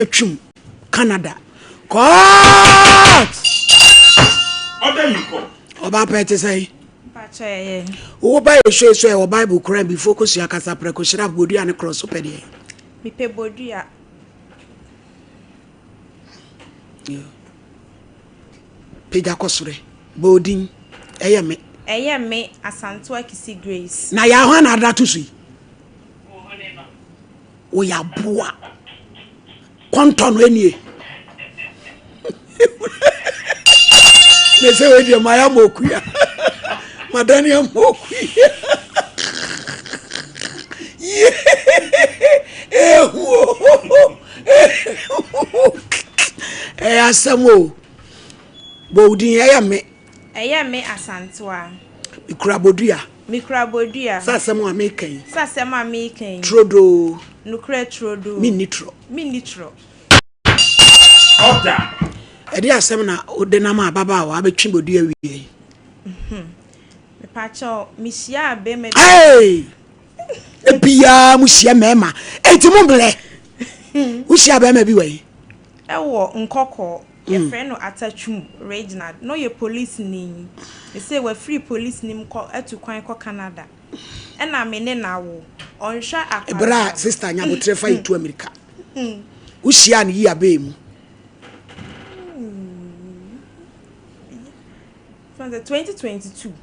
Chum Canada. God! Order you go. Oba pete say. Pache. Wo buy show so Bible crime be focus ya kasa preko shira bodua ne cross ope de. Mi pe bodua. Yeah. Peja kosure. Bodin. Eye me. Eye me Asanto Akisi Grace. Na ya ho na ada to sui. O ya boa. Konton enie. Me say we dey maya moku ya. Madani moku. Asamo. Bodin eye me Asantoa. Mikra bodua. Sasemo amekan. Sasemo amekan. Trodo. Nukre trodo. Minitro. Order. Edi asem na odena ma baba wa abetwi bodua wie. Me pacho misia be me. Hey! Ebia musia mema. Enti mumble. Usia be me bi we. Ewo nkoko. Your friend no attachum Reginald. No your police name. They say we free police name call to kwan ko Canada. And I mean na wo. Onsha akwa. Bra sister nyabotre fa itu America. Usia ni ya be mu. From the 2022.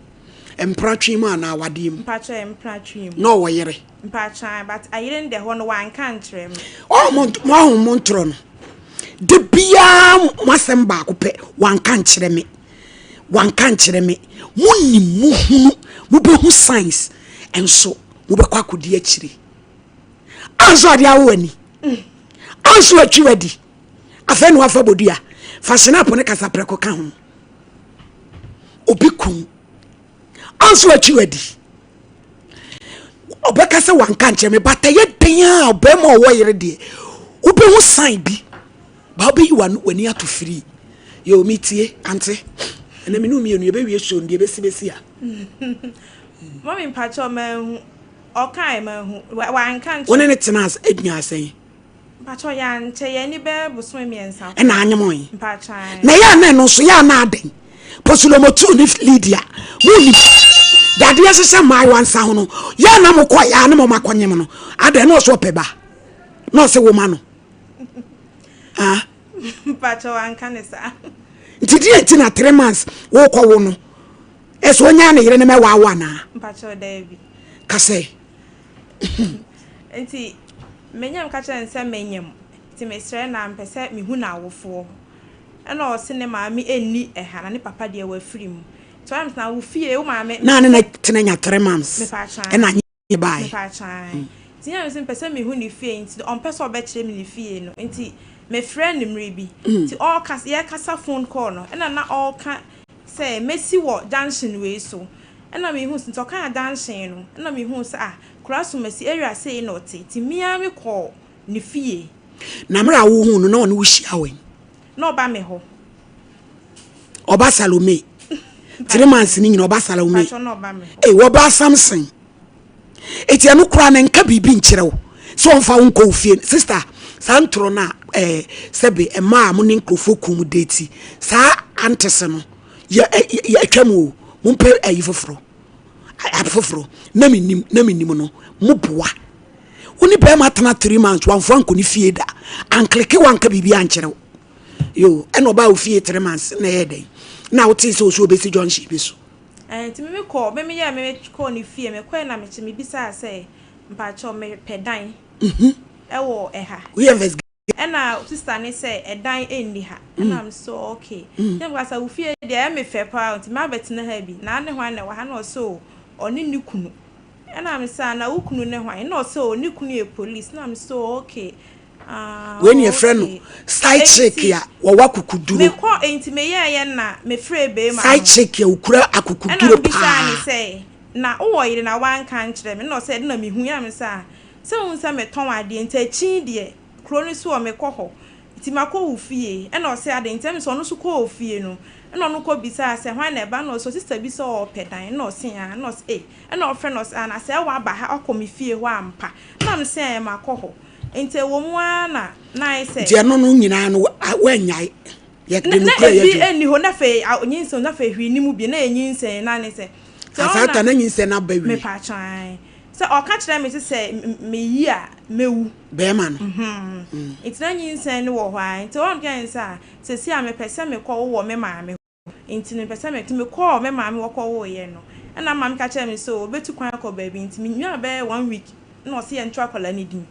Empratwi mu na wade mu. Mpacha empratwi mu. No wo yere. Mpacha but I didn't the one one kan trem. Oh montro no. De bia masem ba ko pe wan kan kire me munni muhunu mu be hu science enso mu be kwa kodi akire anso ade awani anso atwiwadi afa no afa bodua fa snap ne kasa preko ka ho obi kun anso atwiwadi obeka se wan kan kire me bataye den a obema owo yere de obi hu sign bi Baby, you are when you are to free. You meet ye, auntie. And then you mean you be shown the best. Mommy, Pacho, man, or kind man, one can't. One in it as Edna say. Pacho, yan, say any bear was swimming and some. And I'm your Pacha. Nay, no, so ya nothing. Possulomo to lift Lydia. Mooney. Daddy has a my one sound. Yanamo quite animal macquanimano. I don't know so peba. No, say woman. Ah, Pacho and Canessa. Did you tina 3 months? Walk a woman. As one yan, you remember one. Pacho David. Casse. And see, Menyam catcher and Sam Menyam. Timmy and Pesset me who now for. And all cinema me any a hand papa dear were free. So I'm now fear my none in 3 months. And I buy. Pacha. Tia is in person me who you faint the on person betray me fear no. And my friend him rebi ti all kasa phone call no and na all can say Messi what dancing way so and na me hu since kan dancing no and na me hu say cross Messi area say no ti me am call ni fie na mra wo hu no na wo hia we no ba me ho oba Salome 3 months ni nyina oba Salome no ba me wo ba Samson eti anu kura na nka bibi nkire wo so on fa wo nko fie sister santro na sebe ema mu ni nkrofo kum deti sa antese no ya atwam mu mpe ayifoforo afoforo na minim no mu boa woni be ma tana 3 months wan franco ni fie da ankleke wanka bibi ankere yo eno ba ofie 3 months na yeden na wotin so so obesi John ship so ti me call me ya me call ni fie me kwa na me che me bisa say mpacho me pedan ewo eha we investigate and now sister ne say a dine endi ha and I'm so okay dem was a fie dey me fe pa nti ma betina ha bi na ne hwan na wa ha no so oni ni kunu and I'm say na ukunu ne hwan no so oni kunu e police na I'm so okay when your friend side check ya wo wakukuduro me ko enti me ye na me free be ma side check ya ukura akukuduro pa and say na wo yire na wan kan kire me no say na me hu ya me say so unsa me ton ade enti chi de kroni so o me koho ti makọ ofie e na o se ade ntem so no so ko ofie no e no no ko bisa se hwan na eba no so sister bi so o pedan na o se ya na o se e na o friend no na se wa ba ha akomi fie ho ampa na me se e makọ ho Ente wo mu ana na ise je no no nyina no wanyai ye de no kra ye eni ho na fe nyinse na fe hwi ni mu bi na nyinse na ne se asata na nyinse na ba wi me pa chan se o ka kire me se me yi a mewu be ma no enti na nyinse ne wo hwa enti won kan sa se si a me pese me ko wo me maame enti me pese me ti me ko me maame wo ko wo ye no na maame ka kire me so obetu kwan ko ba bi enti me nwa be 1 week na o se ye ntwa kola ni din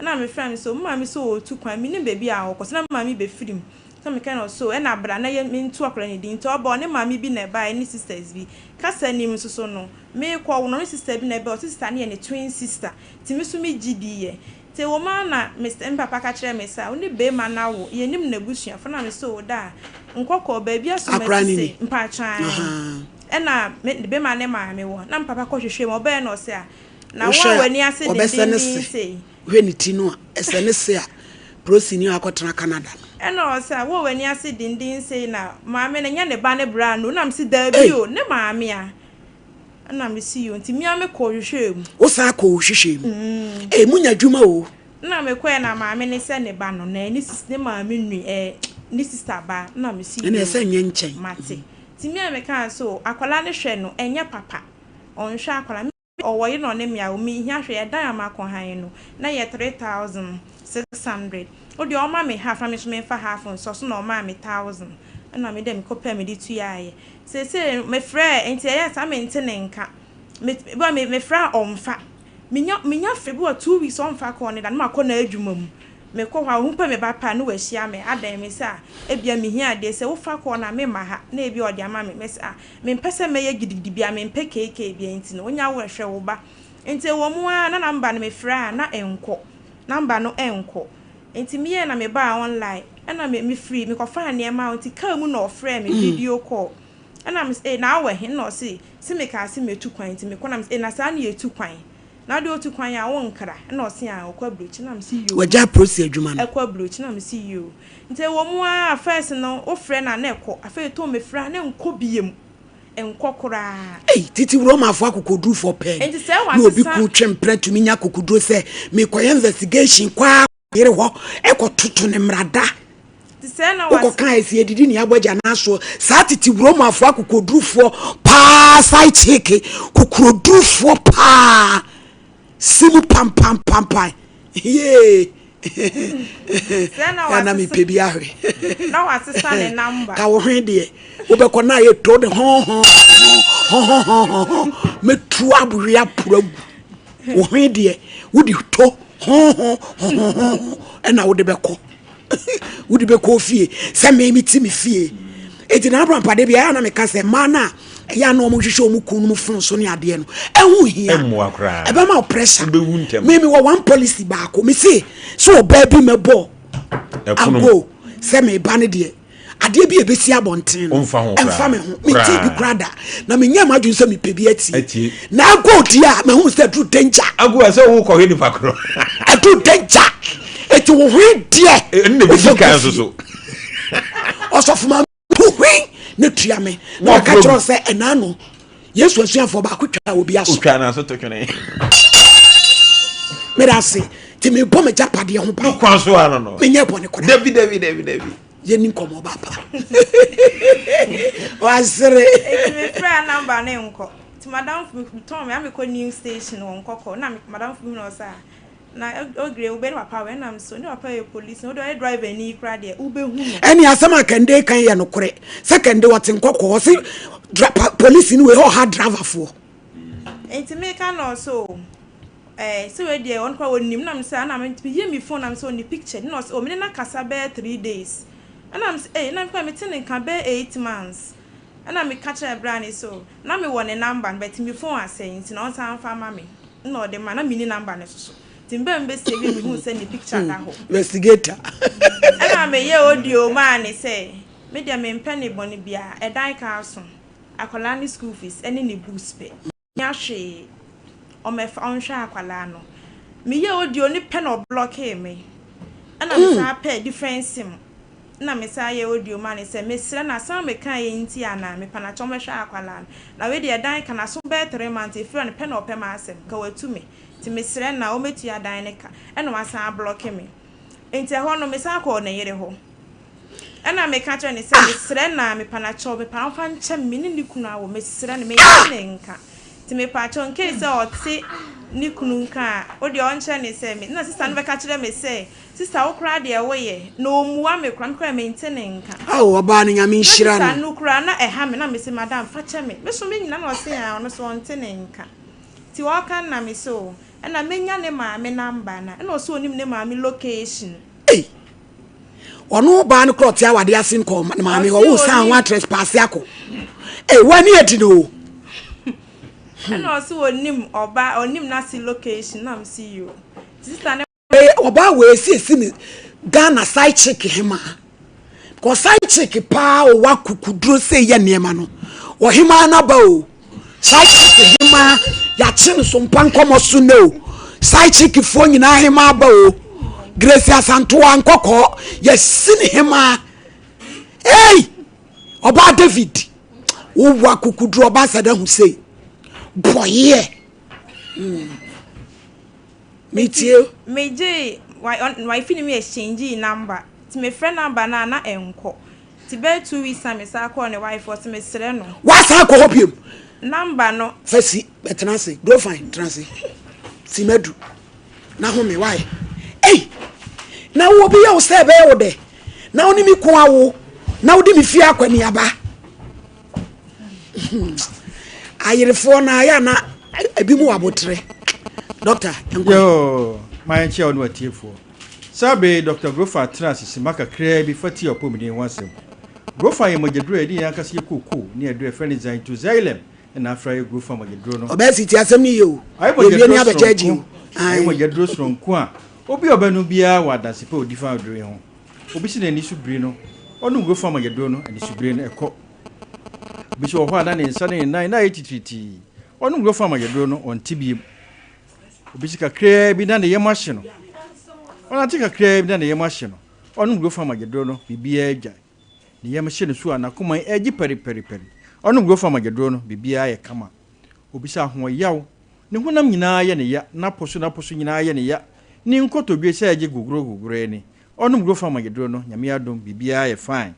na me friend so maame so otu kwan me ni baby a wo ko se na maame be firim so me kind of so na bra na ye me ntu akola ni din to obo ne maame bi na ba ni sisters bi kasa nim so no me ko wo no sister bi na ba o sister na ye ne twin sister ti me so me gidi ye te wo ma na Mr. Papa ka kire me sa oni be ma na wo ye nim na busua fa na me so da nkoko ba bi aso me se mpa chan na be ma ne maame wo na papa ko hwehwe mo be na o se a na wo wani ase de se hwe ni ti no esene se a prosini akotena Canada eno se a wo wani ase dindin se na maame na nya ne ba ne bra no na mse da bi o ne maame a na me si yo nti mi ame ko hwehwe mu wo sa ko hwehwe mu munya dwuma o na me ko na maame ne se ne ba no na ni sister maame nwi ni sister ba na me si yo na se nye nchen mate ti mi ame kan so akola ne hwe no enye papa on hwe akola owo yi no ne mia o mi hia hwe dan amakon han no na ye 3600 o de o ma me half na me so me fa half so na o ma me 1000 na me dem ko pay me di tu yae se me frɛ enti ya sa me nte ne nka me frɛ omfa minya fe bi 2 weeks omfa ko ne da na makɔ na adwuma mu me ko ha hu pɛ me ba pa no wahia me adan me sa ebia me hia de se wo fa ko na me ma ha na ebi ode ama me sa me mpɛ me ye gidigidi bia me mpɛ keke bia enti no onya wo hwɛ wo ba enti wo mu a na namba no me frɛ na enko namba no enko enti me ye na me ba online na me free me ko fa ne ma enti ka mu na ofrɛ me video call na me na awe hin no se me ka se me tu kwan enti me ko na me na sa na ye tu kwan na de otu kwan ya won kra na o se a okwa brochi na me si yo waja process adwuma no ekwa brochi na me si yo nte wo mu a first no o frɛ na na ekɔ afa to me frɛ na nkɔ biem enkɔ kora titi wuro ma afọ akokoduru for pen enti se wa no obi ku twempre tumi nya akokoduru se me koye investigation kwa yere ho ekɔ tutu ne mrada ti se na wa ko kan esi edidi ne abogya na so sa titi wuro ma afọ akokoduru for pa sai cheke kokoduru for pa simu pam ye na mi pebi ahwe na wa sesa ne number ka wo hwen de wo be ko na ye to de ho me tu abuya puragu wo hwen de wo di to ho na wo de be ko wo di be ko fie se me ti me fie eti na abran pade bia na me ka se mana ya no mo hwehwe omu kunu mu fun so ne ade no ehu hia ebe ma pressure me wo one policy ba ko me say so oba bi mebo ago se me ba ne de ade bi ebesi abonten no emfa me ho me ti bi grada na me nyam adwun se me pebi ati na ago di a me hu se true danger ago se wo ko hini fakro atu danger eti wo hwe de nne bi kan so osofuma hwe ne tua me na ka tro se enano yesu asuafo ba ko twa obi aso twa na so to twene me da se ti me bom japade ho ba kwan so ano no me nye bone ko David ye ni nkomo baba wasere me frɛ number na enko ti madam Tom me ko new station won kokko na madam fu no sa na ogre ube ni papa we na so ni papa e police no do driver ni kra de ube hu no eni asema kende kan ye no kore second what nkokko si police ni we ho hard driver for enti me ka no so so we dey on kwa wonim na me say na me ye me phone na me so ni picture no so me na kasa be 3 days and I'm say na me tin nka be 8 months and I me catch a brand so na me won a number but me phone asent na on san fa ma me no de ma na me ni number ne so timbe mbe save me hu send the picture da ho investigator and I me ye audio man say me dia me mpene boni bia e dan ka so akola ni school fees ene ni books pe nya hwe o me fa on hwe akwala no me ye audio ni pen or block me ana me sa pay different sim na me sa ye audio man say me sire na san me kan ye nti ana me pana chom hwe akwala na we de dan kana so be 3 months if you pen or pay ma asem ka watu me ti mesrɛ na o metu ya dan ne ka ɛna wasan block me enti ɛhɔ no mesa akɔ na yere hɔ ɛna me ka kyerɛ ne sɛ mesrɛ na me panakyɛw me pa fa nkyɛ me ne kunu awo mesrɛ ne me ne nka ti me pa kyɛw nke sɛ ɔte ne kunu nka o de ɔnkyɛ ne sɛ me na sister no bɛka kyerɛ me sɛ sister wo kra de ɛwoyɛ na omuwa me kra me kra me nte ne nka awo oba ne nyame nhyira no sister no kra na ɛha me na me sɛ madam fa kyɛ me so me nyina na ɔse a ɔno so ɔnte ne nka ti wɔka na me so ɛna menya ne maame number na ɛna ɔso onim ne maame location ono ba no krot ya wade ase nko maame wo san wa trespass akọ wani edi no ɛna ɔso onim oba onim na si location na me see you sister ne oba we si ni Ghana side chick hema ko side chick pa o wa kukuduro se ye niema no o hema na ba o side chick hema ya chin Sompa Nkomo so no side chick fo nyina hema ba o Grace Asantoa Nkoko yesini hema oba David wo wa kukuduro ba sada hu sei boye metie meje why fini me exchange number ti me friend number na enko ti be 2 weeks am sa call ne wife for ti me sere no wa sa ko hopium number no fasi betenase go fine transi ti medu na ho me why na wo bi ya wo se be wo de na oni mi ko awo na wo di mi fi akwani aba ayirefo na ya na ebi mu abotre doctor yo my chair on watiefo sabe Dr. Grofa Transis maka kra bi fati opomini wansem Grofa ye magedro edi yakase kokko ne edro friend design to Xylem na afra ye Grofa magedro no obesity asem ni yo ebi ni abechaji ai magedro sronko a obi obanu bia wadase pe odifa odre ho obi si na ni subiri no onu Grofa magedro no ani subiri no ekọ bi so ho ada ne nsa ne nine na etititi onu Grofa magedro no ontibiem obi si kakra bi na ne yemahye no ona tika kakra bi na ne yemahye no onu Grofa magedro no bibia agya ne yemahye no so anakoma agi peri onu Grofa magedro no bibia ye kama obi sa ho yaw ne honam nyina ye ne ya na poso nyina ye ne ya ni nkotodwe sa agi guguro ni onu Grofa magedro no nyame adom bibia ye fine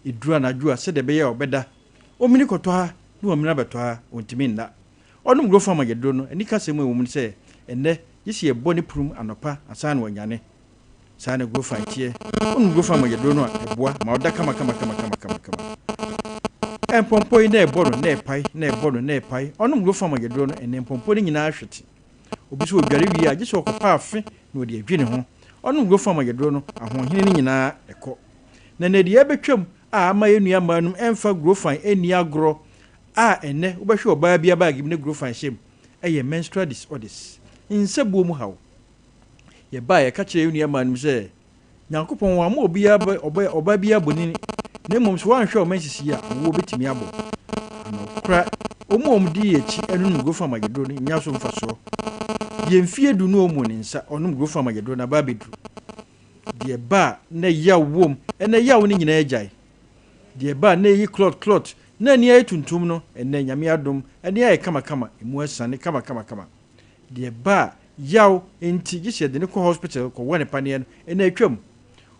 idura na dua se de be ye obeda omini koto ha ni omina beto ha ontimi nda onu Grofa magedro no ani kase mu ewum se enne yisi e boni prum anopa asan wanyane sana Grofa tie onu Grofa magedro no eboa ma oda kama empompo ina ebono na epai na ebono na epai onu Grofa magedro no enne empompo ni nyina ahwete obi so odware wi a gise okopa afe na odi adwene ho onu Grofa magedro no ahohene ni nyina ekọ na ne de ebetwam a ama yenua manum emfa Grofa eni agro a enne wobɛhwɛ oba bia bag ne Grofa shem eye menstrual disorders insebuo mu hawo ye ba ye ka kire yenua manum sɛ nyankopɔn wa ma oba bia bonini ne mom so wanhwɛ o mansisi a wo betimi abo anokra omom di echi enu Grofa magedro no nya so mfaso ye mfie du no omu ne nsa onum Grofa magedro na ba bedru de ba na yawom ene yawo ne nyina agyae de ba na yi clot na ni ayi tuntum no ene nyame adom ene ayi kama emu asane kama de ba yaw enti gise de ne ko hospital ko wone pane no ene atwam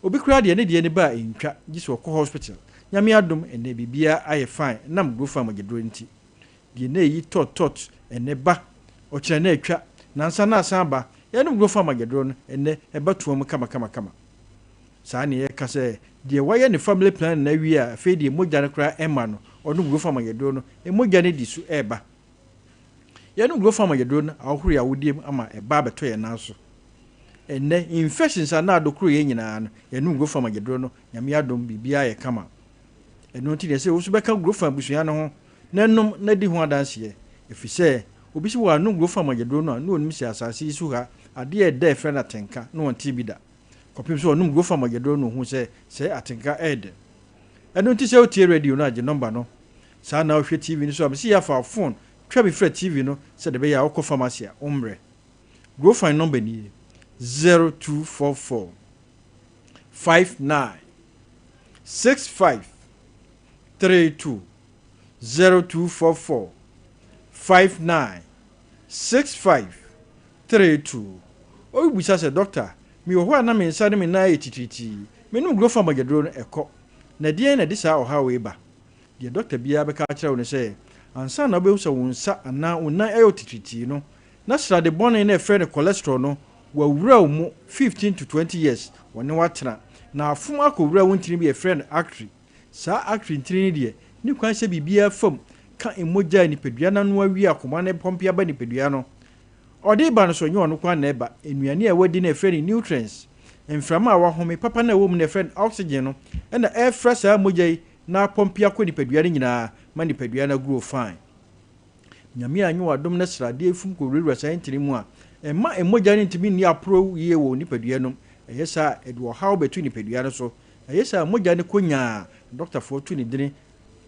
obi kura de ne ba entwa gise ko hospital nyame adom ene bibia ayi fine nam Grofa magedro enti de na yi tot ene ba o kire na atwa nansa na asan ba ye no Grofa magedro no ene ebatuom kama saa ne ye ka se de waye ne family plan na wi a fe de mogya ne kura ema no onu Grofa magedro no mogya ne di su eba ye no Grofa magedro no ahuru ya wodiem ama eba beto ye nanso enne infections na adokuru ye nyina no ye no Grofa magedro no nyame adom bibia ye kama eno ti de se wo so beka Grofa busua no ho nanom na di ho adanse ye efise obi si wa no Grofa magedro no no onim si asase su ha ade e da efre na tenka no on tibida kopim so onum Grofa magedro no hu se atenka ede eno ti se o tie radio no age number no sa na o hwe TV ni so am si ya fa phone twa bi fra TV no se de be ya okọ pharmacy a omre Grofa number ni 0244 59 65 32 0244 59 65 32 obusa se doctor mi wo ho na me nsa ne me na etititi me no gro fa magedro no ekọ na die na disa o ha we ba die doctor bia be ka kire wo ne se ansa na obehu se wo nsa ana una ayo tititi no na sra de bone na efre ne cholesterol no wa wura mu 15 to 20 years woni watena na afum akowura wo ntini bi efre ne artery sa artery ntini die ni kwan se bibia fam ka emoja ni pedua na no awi akoma ne pompia ba ni pedua no odi ba no so nyo no kwan na eba enuane a wadi na efre ne nutrients enframa a wahome papa na wo mu na efre oxygen no na air fresh a moja na pompia ko ni pedua ni nyina ma ni pedua na grow fine nyame anyo adom na srade efum ko rewura sai ntiri mu a emma emoja ni ntimi ni apro ye wo ni pedua no eyesa edwo how betu ni pedua no so eyesa moja ni konya doctor for tu ni dini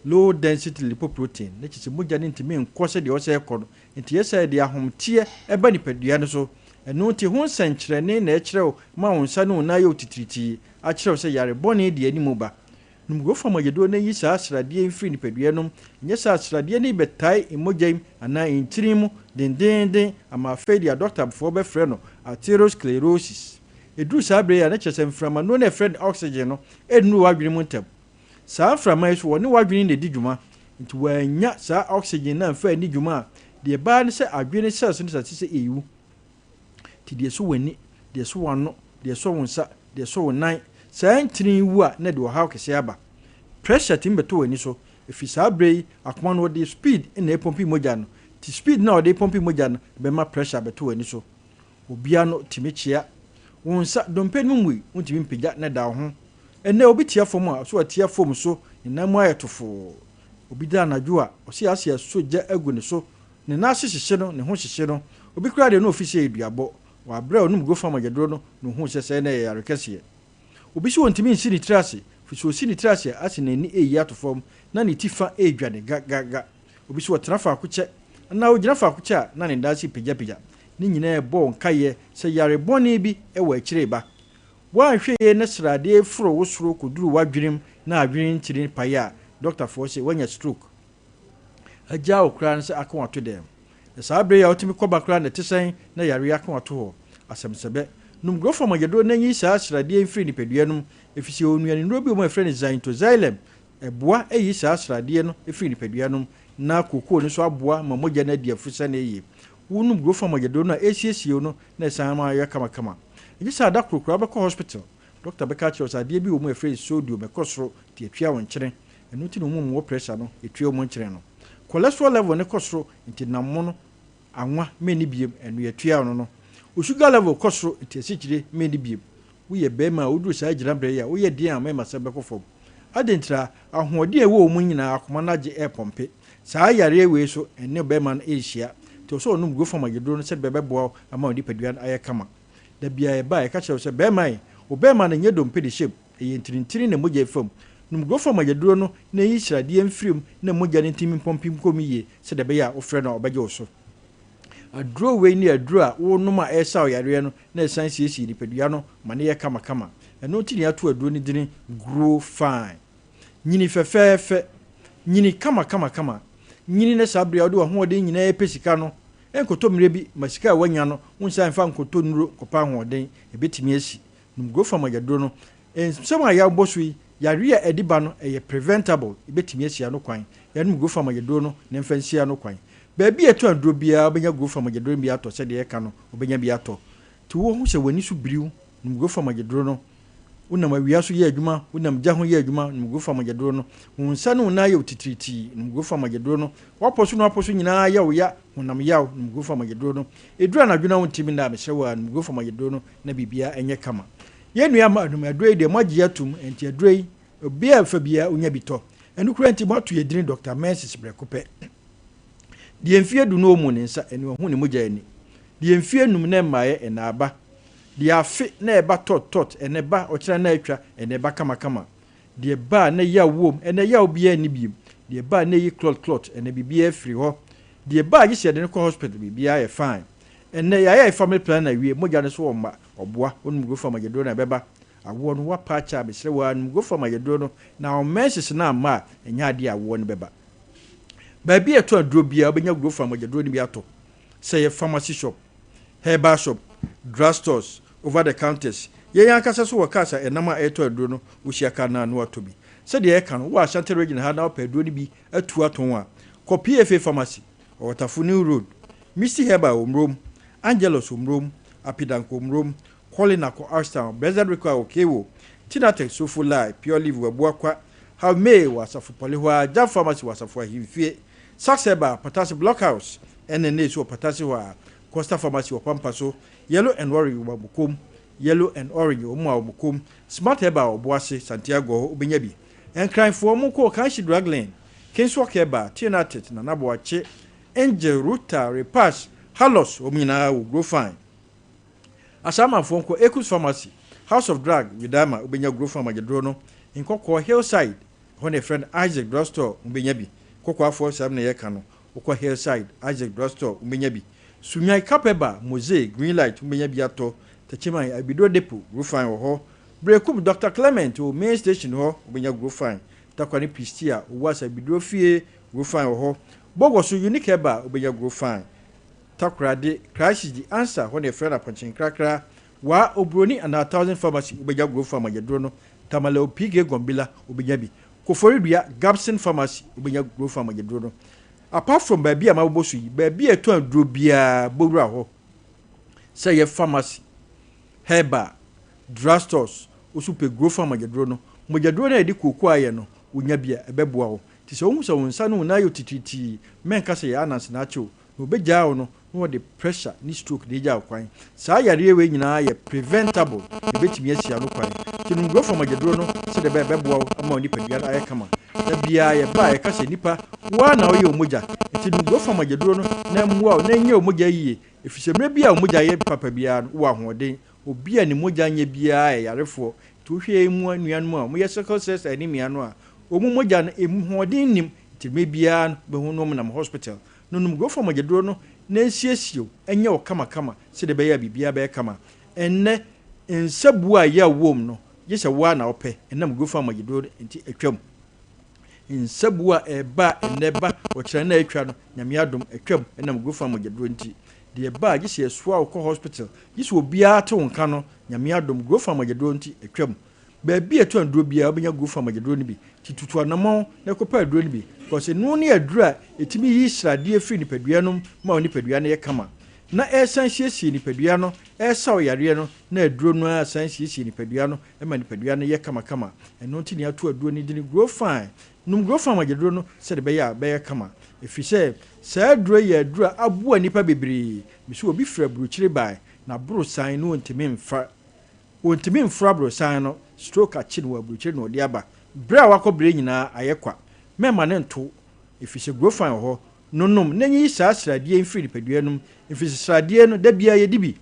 low density lipoprotein na chise moja ni ntimi nkose de ose ekọ no nti yesa de ahomtie eba ni pedua no so eno nti ho nsankyere ne na ekyerew ma wonsa no na ye otitiriti a kyerew se yare bone de animu ba numgo fama yedo na yi sa asrade mfiri ni pedua no nyesa asrade ni betai emojam ana intirimu dendenden ama afedia doctor before be frɛ no atherosclerosis edu sabre ya na kyese mframa no na friend oxygen no ednu wadwene mu ntam sa mframa yeso woni wadwene ne di dwuma nti wanya sa oxygen na mfa ni dwuma de ba ne se adwene cells no sase ewu ti de so wani de so wano de so wonsa de so wonan sa ntini wu a na de wo haw kese aba pressure tim beto wani so efi sabre akoma no de speed na epompi moja no ti speed na de pompi moja no be ma pressure beto wani so obia no timichia wonsa dompe no mu untimi mpija na da ho ene obi tia fom a so atia fom so na mu ayetofo obi da anadwo a osi asia so ja agu ne so ne na hyehye no ne ho hyehye no obi kura de no ofisi eduabo wa bra onum go fam agedro no ho hyehye na yare kese obi so ntimi nsiri trase fiso si ni trase ase na ni eyi atofom na ne tifa edwane gaga obi so trafa akuche na o girafa akuche na ne ndasi pija ni nyina ebo nkaye se yare bone bi ewa akire ba wa hweye na srade furo wosoro koduru wadwirim na adwene ntiri paya doctor for say wanya stroke aja okran se akon ato dem na sabre ya otimi koba kran na tesen na yare akon ato ho asemsebe num grofo magedo na nyi sa srade mfiri ni pedua num efisi onuani nrobi o ma frɛ ne xylem eboa eyi sa srade no efiri ni pedua num na kokoo no so aboa ma mogya na dia fusa na eyi wonum grofo magedo na esiesie no na sama ya kama yisa da krokro ba ko hospital doctor beka che osade bi o mu efrɛ sodium be kosoro tie twa won kyere enu ti no mu mo pressure no etwa mo kyere no cholesterol level ne kosoro nti na mo no anwa meni biem enu etwa no sugar level kosoro nti esikyire meni biem wo ye be ma odu sa agyina bre ya wo ye dia ma se be kofom adentra ahoɔden ewo o mu nyina akoma na gye air pompe saa yare ewe so ene be ma na ehia to so onum grofo magedro no se be beboa ama odi padua aye kama da bia e ba e ka kyerɛ sɛ bɛman o bɛman na nyedom pe de hyem e ntirintiri na mogya fam num grofo magedro no na yi hyirade mfirim na mogya ne ntimi pompim komiye sɛ da bɛya o frɛ na obɛgye wo so adro we ni adro a wo noma e sa o yare no na esan siesi ni padua no ma ne ye kama ɛno ti ni ato adro ni dini grow fine nyini fɛfɛɛfɛ nyini kama nyini na sabria o de ho de nyina e pesika no enkoto mire bi masika wanya no unsa mfa nkoto nuro kopa hoden ebetimi asi num go fa magedro no ensema ya bosu yare a ediba no eye preventable ebetimi asi ano kwan ya num go fa magedro no ne mfa nsi ano kwan ba bi eto andro bia obenya go fa magedro bi ato se de eka no obenya bi ato ti wo hu se wani su biriw num go fa magedro no unam awia so ye adwuma unam gya ho ye adwuma num go fa magedro no unsa no na ye otitiriti num go fa magedro no waposo nyina ya wo ya unam yaw num go fa magedro no edura na dwuna wontimi na be hyewa num go fa magedro no na bibia enye kama ye nua ma num adrei de magye atum enti adrei obi afa bia onya bito enu kura enti moto ye din Dr. Mensis Brekope die mfie du no mu ne nsa enu ho ne mogya ani die mfie num na maaye enaba die afe na eba tot ene ba okira na atwa ene ba kama die ba na ya wom ene ya obi ani biem die ba na yi clot ene bibia afiri ho die ba gi sede ne ko hospital bibia ye fine ene ya family plan na wie mogya ne so wo ma oboa onum go fa magedro na beba awo no wa pa cha be sere wa num go fa magedro no na o menses na ma enya ade awo no beba ba bi eto adro bia obenya go fa magedro ni bi ato say pharmacy shop herbal shop, drugstores, over the counters. Ye yankasa so wakasa enama eto aduro no wuhia na no atobi. Said the ekan wa Ashanti region ha na opeduro ni bi atu aton a. Ko PFA pharmacy or Tafuni road. Misty Herbal omrom, Angelos omrom, Apidanko omrom, Colinako Arstown, Blessed Rico Okewo, Tinatex Sofu Lai, Pure Live Wabuakwa, How May was a for Poliwa, Jam Pharmacy was a for him fear, Sax Herbal, Potassium Blockhouse, and the Nature Potassium, Costa Pharmacy or Pampaso, Yellow and Orange Wabukum, Yellow and Orange Oma Bukum, Smart Herbal Boise, Santiago, Ubinyabi, and crime for Moko Kanshi Drag Lane, Kinswalk Herbal, Tinatet, Nanaboache, Angel Ruta, Repass, Halos, Omina will grow fine. Asama Fonko Ekus Pharmacy, House of Drug, Vidama, Ubenya Grow Farm Majadrono, in Cocoa Hillside, when a friend Isaac Drugstore, Umbenyabi, Cocoa 47 Yakano, Cocoa Hillside, Isaac Drugstore, Umbenyabi, Sunyai Capeba, Mosaic, Greenlight, Umbenyabiato, Tachima, Abido Depot, Grufine or Ho, Breakup Dr. Clement, or Main Station Ho, Ubenya Grufine, Takwani Pistia, was a Bidrofie, Grufine or Ho, Bogosu Unique Heba, Ubenya Grufine. Takrade, crisis the answer when a friend of punching cracker, wa Obroni and 1,000 pharmacy, Ubeja Grove Farm Majadrono, Tamalo Pige Gombila, Ubejabi, Koforia, Gabson Pharmacy, Ubeja Grove Farm Majadrono. Apart from Baby Amabosu, Baby a 2 drubia, Bograho, say a pharmacy, Heba, drugstores, Usupe Grove Farm Majadrono, Majadrona Edico Quayano, Unyabia, a Bebuao. Tis almost a son na yo titi, men case anas nacho, Ubeja no. The pressure ni stroke de ja kwan saa yare we nyina ye preventable e betimi asia no kwan tinu go from agedro no se de bebo ama oni padua aye kama da bia ye ba ye ka se nipa wa na oye omoja tinu go from agedro no na mwa na nye omoja yie efise mre bia omoja ye papa bia no wa hoden obi a ni moja nya bia ye yarefo to hwe mu anuan mu a mo ye circle cells anemia no a omu moja na emu hoden nim timi bia no be hono na hospital no num go from agedro no Nensio, and yo kama, said the baby, be a bear kama. And ne in subwa ya womb no, yes a one I'll pay, and I'm go for my road into a chum. In subwa a bar and never or China Namiadum a chum, and I'm go for my road. The bar, yes, a swell hospital. This will be our tone cano, Namiadum go for my road a chum. Baby a turn do be a go for my road. To an amount, no compare drone because no near dry, it me is a dear free Nipeduanum, Moni Peduana Kama. Na air science in Nipeduano, air saw Yariano, ne drone science in Nipeduano, and Manipeduana Yakama, and not near to a drone didn't grow fine. Num grow from my drone, said Bear Kama. If you say, Sir Dray, draw a boy nipa bibri, Miss will be fair bruchely by, now Bruce sign no to mean frabro sign, stroke a chin or bruchel no diaba. Bra wako bring na ayekwa. Mema nento if it's a grow fine ho no nanyi sa sradie mfiri peduanum if it's sradie no da bia ye dibi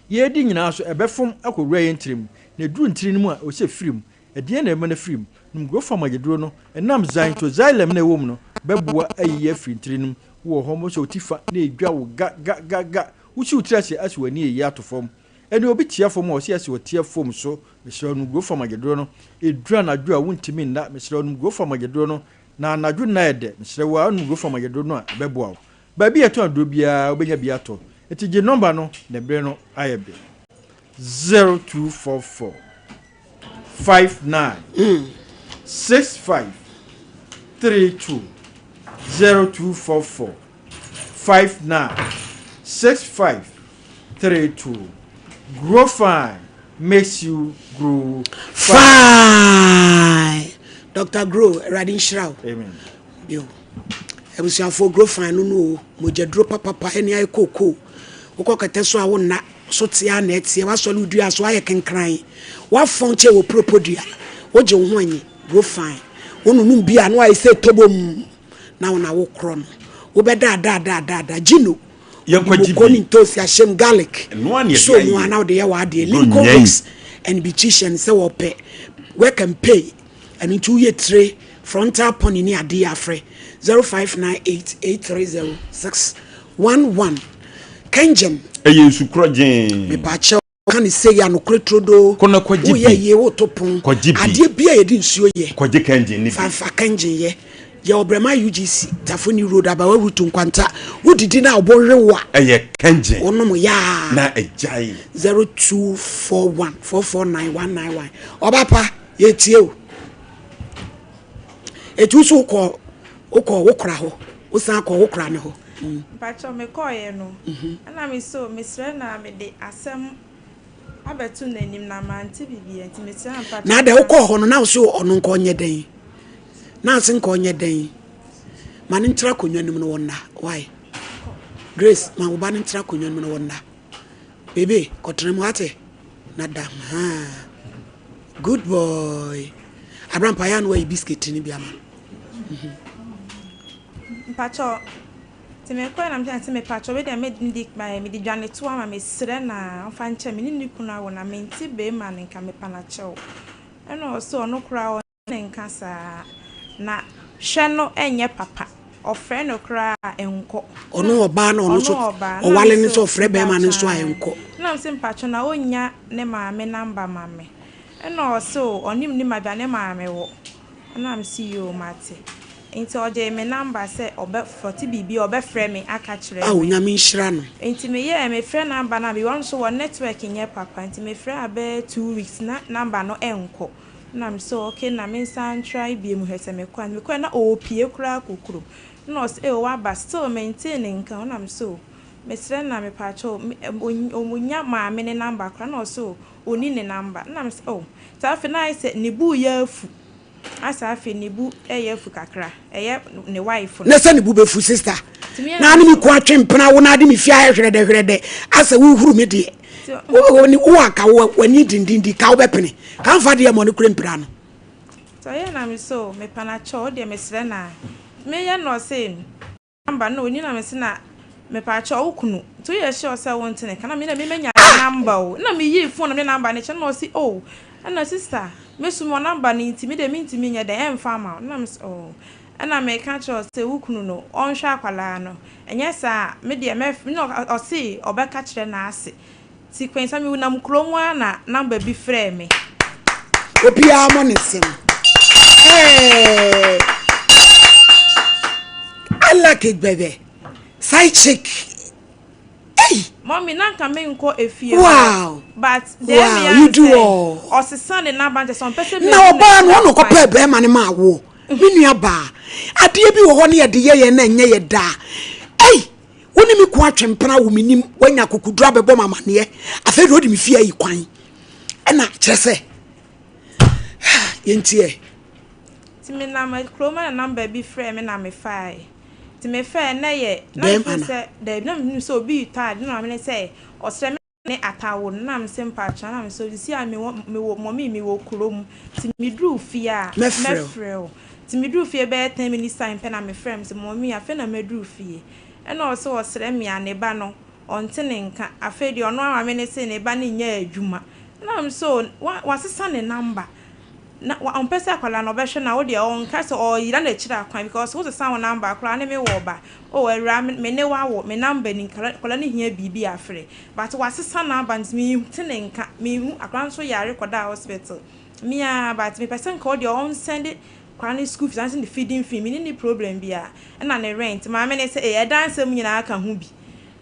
ye di nyina so ebefom akowura ye ntrim na duru ntrim mu a o se firim edie na ema na firim num grow fine mageduro no enam zan to xylem na ewom no bebua ayi afiri ntrim wo ho mo so tifa na edwa wo ga wuchi utrase aswani ye atofom eni obi tia fom o se ase o tia fom so mesro no grow fine mageduro no edura na dwa wuntimi na mesro no grow fine mageduro no na anadwo na ede mesro wa no grow fine mageduro no beboa ba bi eto adro bia obenya bia to etije number no na bre no ayebe 0244 59 65 32 0244 59 65 32 Grow fine makes you grow fine. Dr. Grow, Radin Shrau. Amen. Yo. Ebusia for grow fine no mojadro papa eni ay koko. Woko keteso awo na so tia na etie wa so ludua so aye kenkran. Wa fonche wo propodua. Wo je ho anyi grow fine. Wonu num bia no ay se tobom. Na wona wo kro no. Wo be da jino. Yonkwajibi tosi ashem garlic so no now dey wa dey lincoln and beautician say wo pe we can pay and into ye tray frontal pony ni ade afre 0598830611 kanjem eye sukrojen me pa che kan say ya no kretrodo kono kwajibi wo ye wo topon ade bia ye di nsuo ye kwaje kanjen ni fa kanjen ye ya obrema UGC Tafuni road abawa rutu nkwanta wudidi na oborewa eye kenje onom ya na ejai 0241449191 obapa yetie o etusu ko wokra ho usan ko wokra ne ho Pacho me koye no ana me so mesre na me de asem abetu nanim na mante bibie nti mesre na pacho na de wokọ ho no na so ono nko nye den na asen nko nye den ma ne ntra konwanim no wonna why Grace ma wo ba ne ntra konwanim no wonna bebe kotrem wate na dam ha good boy Abraham Payan we biscuit ni biama pacho ti me koye na me ti me pacho we de me ndik my me di dwane to ama me sre na ofa nche me ni kuna wo na me nti be ma ne nka me pana chew eno so no kura wo ne nka sa na hwe no enye papa ofre no kura enko ono oba na ono so owale ni so ofre be ma ne so enko na mse pacho na onya ne ma me number ma me eno so onim ni ma bia ne ma me wo na am see you mate enti oje me number say obe 40 bibi obe frɛ me aka kyerɛ ah onya me nhira no enti me ye me frɛ number na be won so wo network nye papa enti me frɛ abe 2 weeks na number no enko na am so okay na me san try bi mu hese me kwa na opie kura kokuro no say o wa ba still maintain nka na am so me srɛ na me pacho omunya ma me ne number kura na so oni ne number na am so oh ta fe na say ne bu ya afu asa afi ne bu eye afu kakra eye ne wife na se ne bu befu sister na ani mi ko atwempena wo na ade mi fia hwede asa wo huru me de woni wo aka wani dindindi ka wo bepene kan fa de mo ne kure mpira no so ye na me so me pana cho de me sre na me ye no say number no oni na me se na me pa cho okunu to ye sure say won tene kana me na me menya number o na me yi phone me number ne che no say oh ana sister me sumo number ni ntimi de me ntimi nya de em farmer na me oh ana me ka cho say okunu no on hwa akwala no enye sa me de me no o say obeka kire na ase sequence me na mkromu na number bi frɛ me obi amo ne sem I like it baby side chick hey mommy na nka me nko efie wow but wow, you do all osesa ne number just some person na oba no no ko pa be ma ne ma wo menua ba ade bi wo ho ne ye de ye na enye ye da hey woni mi ko atwempena wo minim wanya kokudru abebo mamane afa do di mi fie yi kwan na kyerese yentie ti me na my chroma number bi frɛ me na me fai ti me fa na ye na se de na me so bi tad na me say osre me ne atawo na me simpa cha na me so si a me wo mommy me wo kurom ti me dru fie a me frɛ ti me dru fie be 10 minutes time pe na me frɛ me mommy afa na me dru fie ena also osre me ane ba no onte ne nka afa di ono ama me ne se ne ba ne nya adwuma na me so wasesa ne number na on pesa kwala no behwe na wo de on ka so o yira na kira kwan because wo sesa won number kwala ne me wo ba o awura me ne wa wo me number ni kwala ne hia bibi afre but wasesa number ntimi tene nka me hu akwan so yare koda hospital me a but me person ka wo de on send it kwala school fees and the feeding fee me ni problem bia na ne rent ma me ne say e dance mu nyina aka hu bi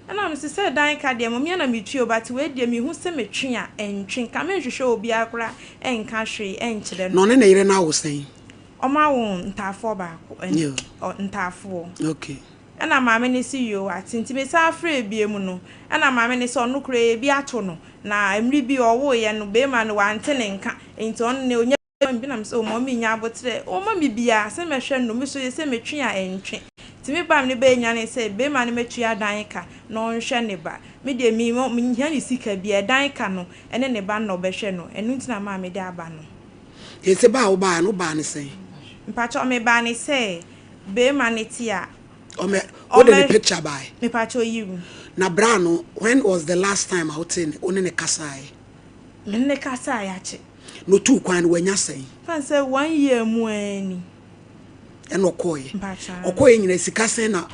ana me say dan ka de mo me na me tuo but we de me hu se me twen a entwen ka me hwehwe obi akora enka hwe enkyere no ne na yire na wo sen o ma wo ntafo ba o ntafo okay ana ma me ne si yo atinti me sa afre bie mu no ana ma me ne so no kure bi ato no na emri bi o wo ye no be ma no wante ne nka enti on ne onya bi na me so mo mi nya abotre o ma mi bia se me hwe no me so ye se me twen a entwen timi bam ne be nya ne se be ma ne metua dan ka no nhwe ne ba me de mi nya ne sika bia dan ka no ene ne ba no be hwe no enu ntina ma me de aba no ye se ba wo ba no ba ne sen mpacho me ba ne se be ma ne tia o me o de the picture by me pacho you na brano when was the last time out in one ne kasai ne kasai ache no tu kwan wanya sen fan say 1 year mu ani eno okoye nyina sikasen na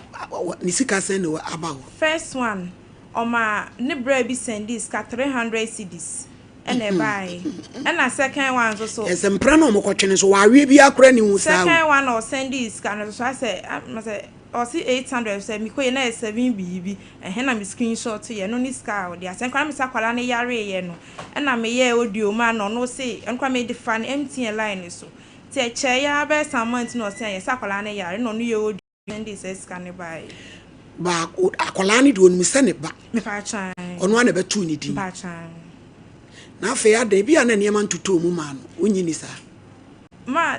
ni sikasen no about first one oma ne bra bi send this ka 300 cedis and a buy. And a second one so. Yes, and Prano Mokotchen, so why we be a cranny who Second one or send this kind of so I say, I must say, or see 800 say, me quay na 7 BB, and hen I'm screenshot to you, no need scout. The same crime is a colony yare, and I may ye audio man or no say, and come made the fan empty a line so. Say, chair, best some months no say, Sacolani yare, no new and this is canny by. But a colani do me send it back. Me patch On one of a 2 knitting. patch. Now, fair, they be an enemy to 2 man, when you sir. Ma,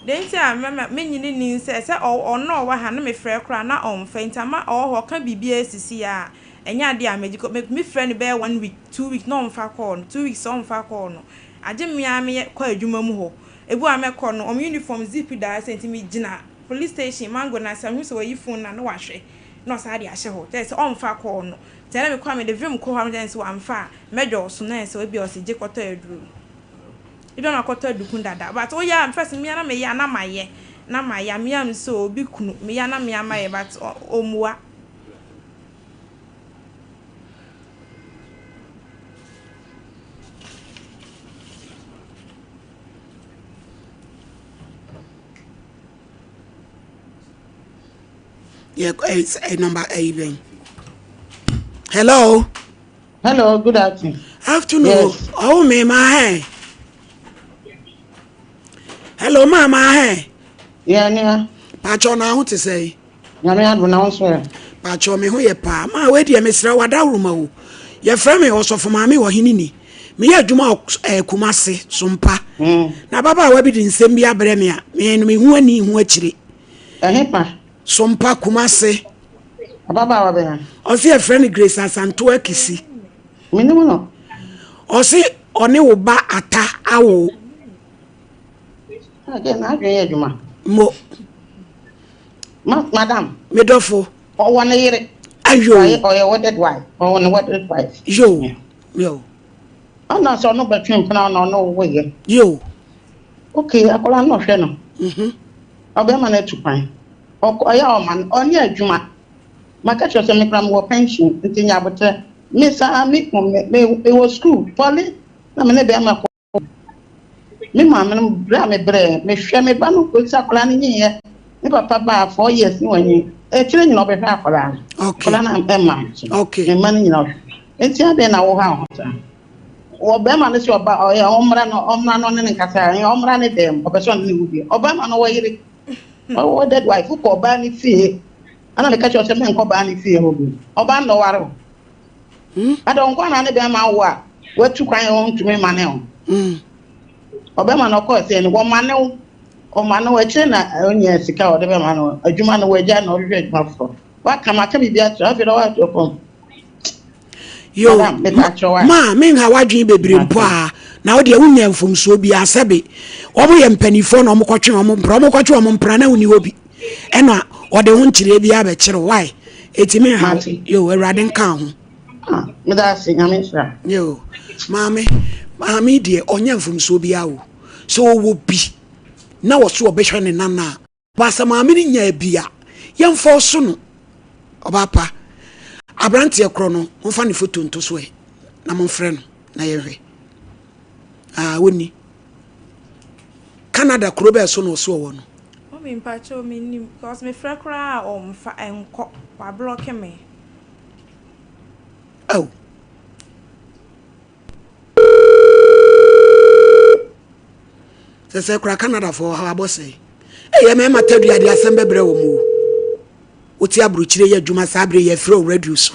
they say I remember many news says or no, what had me fair crown not on faint, ama or can be BSCCR. And ya dear medical make me friend bear 1 week, 2 weeks, no far corn, 2 weeks on far corner. I didn't me quite jumamu. A boy I corner on uniform zippy that sent me dinner. Police station, mango, and some who's away you phone and wash it. No, Sadia show. There's on far corner. Tell me, come in the room, call him so I'm far. Major, so nice, so it be a Dick or third room. You don't know what to do, but oh, yeah, I'm first me and me, and my ye. Now my yam so big, me and me, my but oh, moi. Yeah, it's a number 8. Hello. Hello, good afternoon. Afternoon. Yes. Oh, me, my hair. Hello, mama, hey. Yeah. Pacho na ho te say. Nyame adu na wonso. Pacho me ho ye pa. Ma we de mesra wada ruma wo. Ye frɛ me osofo ma me Ohenini. Me ya adwuma Kumase Sompa. Na baba wa bi di nsɛm bi abrɛ me a. Me hu ani hu akire. Pa. Sompa Kumase. Baba wa be ha. O se ye frɛ ne Grace Asanto akisi. Minimu no. O se one wo ba ata awo. Again, I agree, Juma. Mo. Madam. Medofo. Or 1 year. Ayo. Or your wedded wife. Or one wedded wife. Yo. Oh, no, so no between no way. Yo. Okay, I call no channel. I'll be man to pine. Or your man, on your Juma. My catch was a micram pension, the thing about Miss Amick, it was school. Polly, I'm a baby. Me mama bra me bre me hwe me ba no ko sakola ne nye me papa ba 4 years ni wani e kire nyina obe hwe akola akola na emma okay me man nyina enti ade na wo ha hota wo be ma ne se oba o ya omra no ne nkasa ya omra ne dem obe so ne wudi oba ma no wo yire wo dead wife ko oba ni fie ana me ka cho se me nko ba ni fie ho bi oba no ware adon kwa na ne be ma wo a watu kwan ho ntumi ma ne ho Obama no course and woman no o mano we na onye sika o de be mano adwuma no we ja na o hwe adwuma fo wa kama ka bi bia tra fi do wa to pon yo ma me ha wadwen bebre mpo a na wo de wunya mfomso bi asebe wo mo ye mpanifo na o mo kwotwe o mo mpra na woni obi ena o de ho nkire bi abekire why etimi ha yo awrade nka ho me da se nyame sra yo mami de onya mfomso bi awo so wo bi na wo so obehwe ne nana ba sa mami ni nya bia yemfo so no obapa abrante ekro no mfa ne foto nto so e na momfre no na yehwe woni Canada kuro be so no so wo no o me mpacho me nim because me frɛ kra o mfa enko wa block me oh se kura Canada for how abose e me matadu ya de asem bebre wo mu oti abruchire ya dwuma sabre ya fro radio so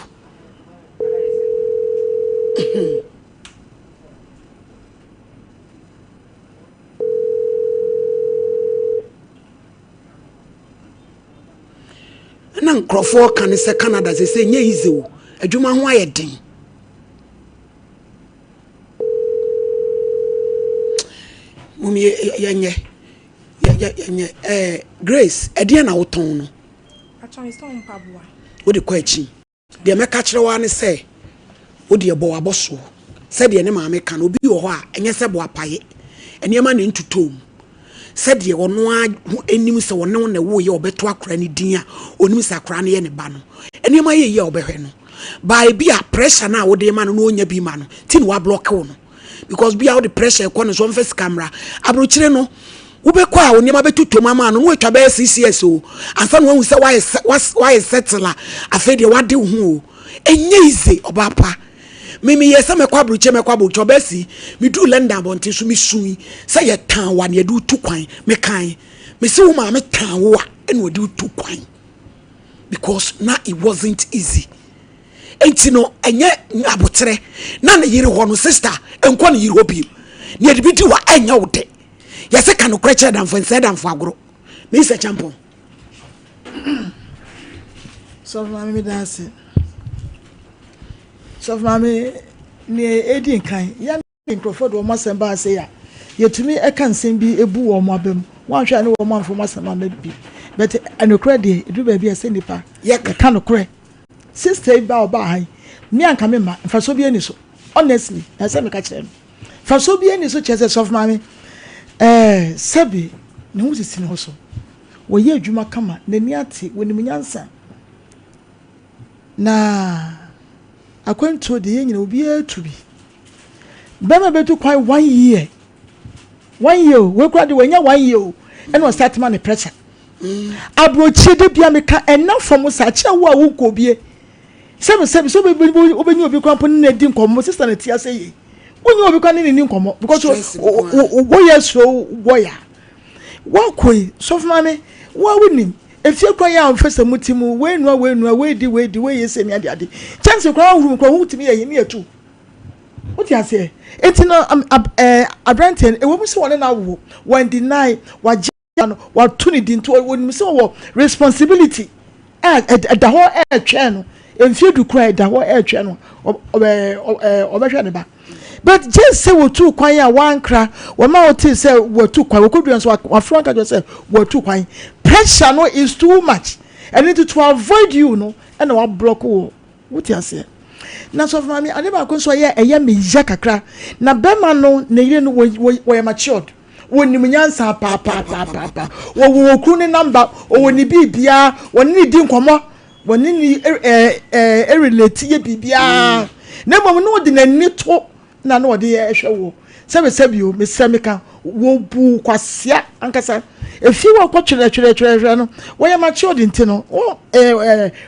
na nkrofo kan se Canada se nye easy wo adwuma ho ayeden mumi yenye Grace ede na woton no aton is ton paboa wo de kwa chi de meka kire wa ne se wo de bo waboso se de ne maame kan obi wo ho a enye se bo apaye ene ma ne ntutom se de wono anim se wono na wo ye obeto akra ne din a onim se akra ne ye ne ba no ene ma ye ye obehwe no by be a pressure now wo dey man no onya bi man tin wa block wo no because be how the pressure ko no so first camera abrochire no wo be kwa wo niam abetuto mama no wo twa be CCS o ansa no hu say why settle afa de wade wo hu o enye easy obapa mimi yesa mekwa abrochire mekwa bo besi mi du lenda bonti so mi sui say ye tan wa ne du tu kwan me kan me se wo ma me tan wo a ene odi tu kwan because now it wasn't easy. Enti no enye abotre na ne yire ho no sister enko ne yire obi ne de bidi wa enya wo de yese ka no kreche dan fo nse dan fo agoro me se champion so mama me dance so mama ne edin kan ya microphone do mo semba ase ya yetumi e kan sem bi ebu wo mo abem wan hwa ne wo mo anfo mo semba na bi but anokra de edu ba bi ase nipa ya ka no kre sister ba oba han me anka me ma fa so bi ani so honestly na say me ka kire fa so bi ani so chese sof mama sabi ne hu sisi ne ho so wo ye adwuma kama na ni ate woni munyansa na akwanto de ye nyina obi atubi bema betu kwai 1 year we kwa de wanya 1 year and was start man pressure abrochi de bia meka ena from sa che wo a wo ko bie sebe so obenyu obi kwa pon na di nkomo sister na tia say onyu obi kwa ni nkomo because wo yes wo ya wo koi so mame wo winim efie kwa ya ofesa mutimu we nua we di we yese mi ade chance kwa huru kwa hutimi ye mi atu what you say etino abranten e wo bi so wona na wo when deny wa wa tuni di nto woni so wo responsibility da ho twa no emfie du kra da ho twa no obehwe ne ba but just say wo tu kwan ya wan kra wo ma wo ti say wo tu kwan wo kodu so wa front just say wo tu kwan pressure no is too much and need to avoid you no and wa block wo what you say na so mama ade ba ko so ye me ya kakra na bema no na yire no wo matured woni munyansa pa wo kru ni number woni bibia woni ni di nkomo woni ni relate ye bibia na mom no de nani to na no de ye hwe wo sebe o me semeka wo bu kwasia ankasa efi wo ko twere no wo ye matured ntino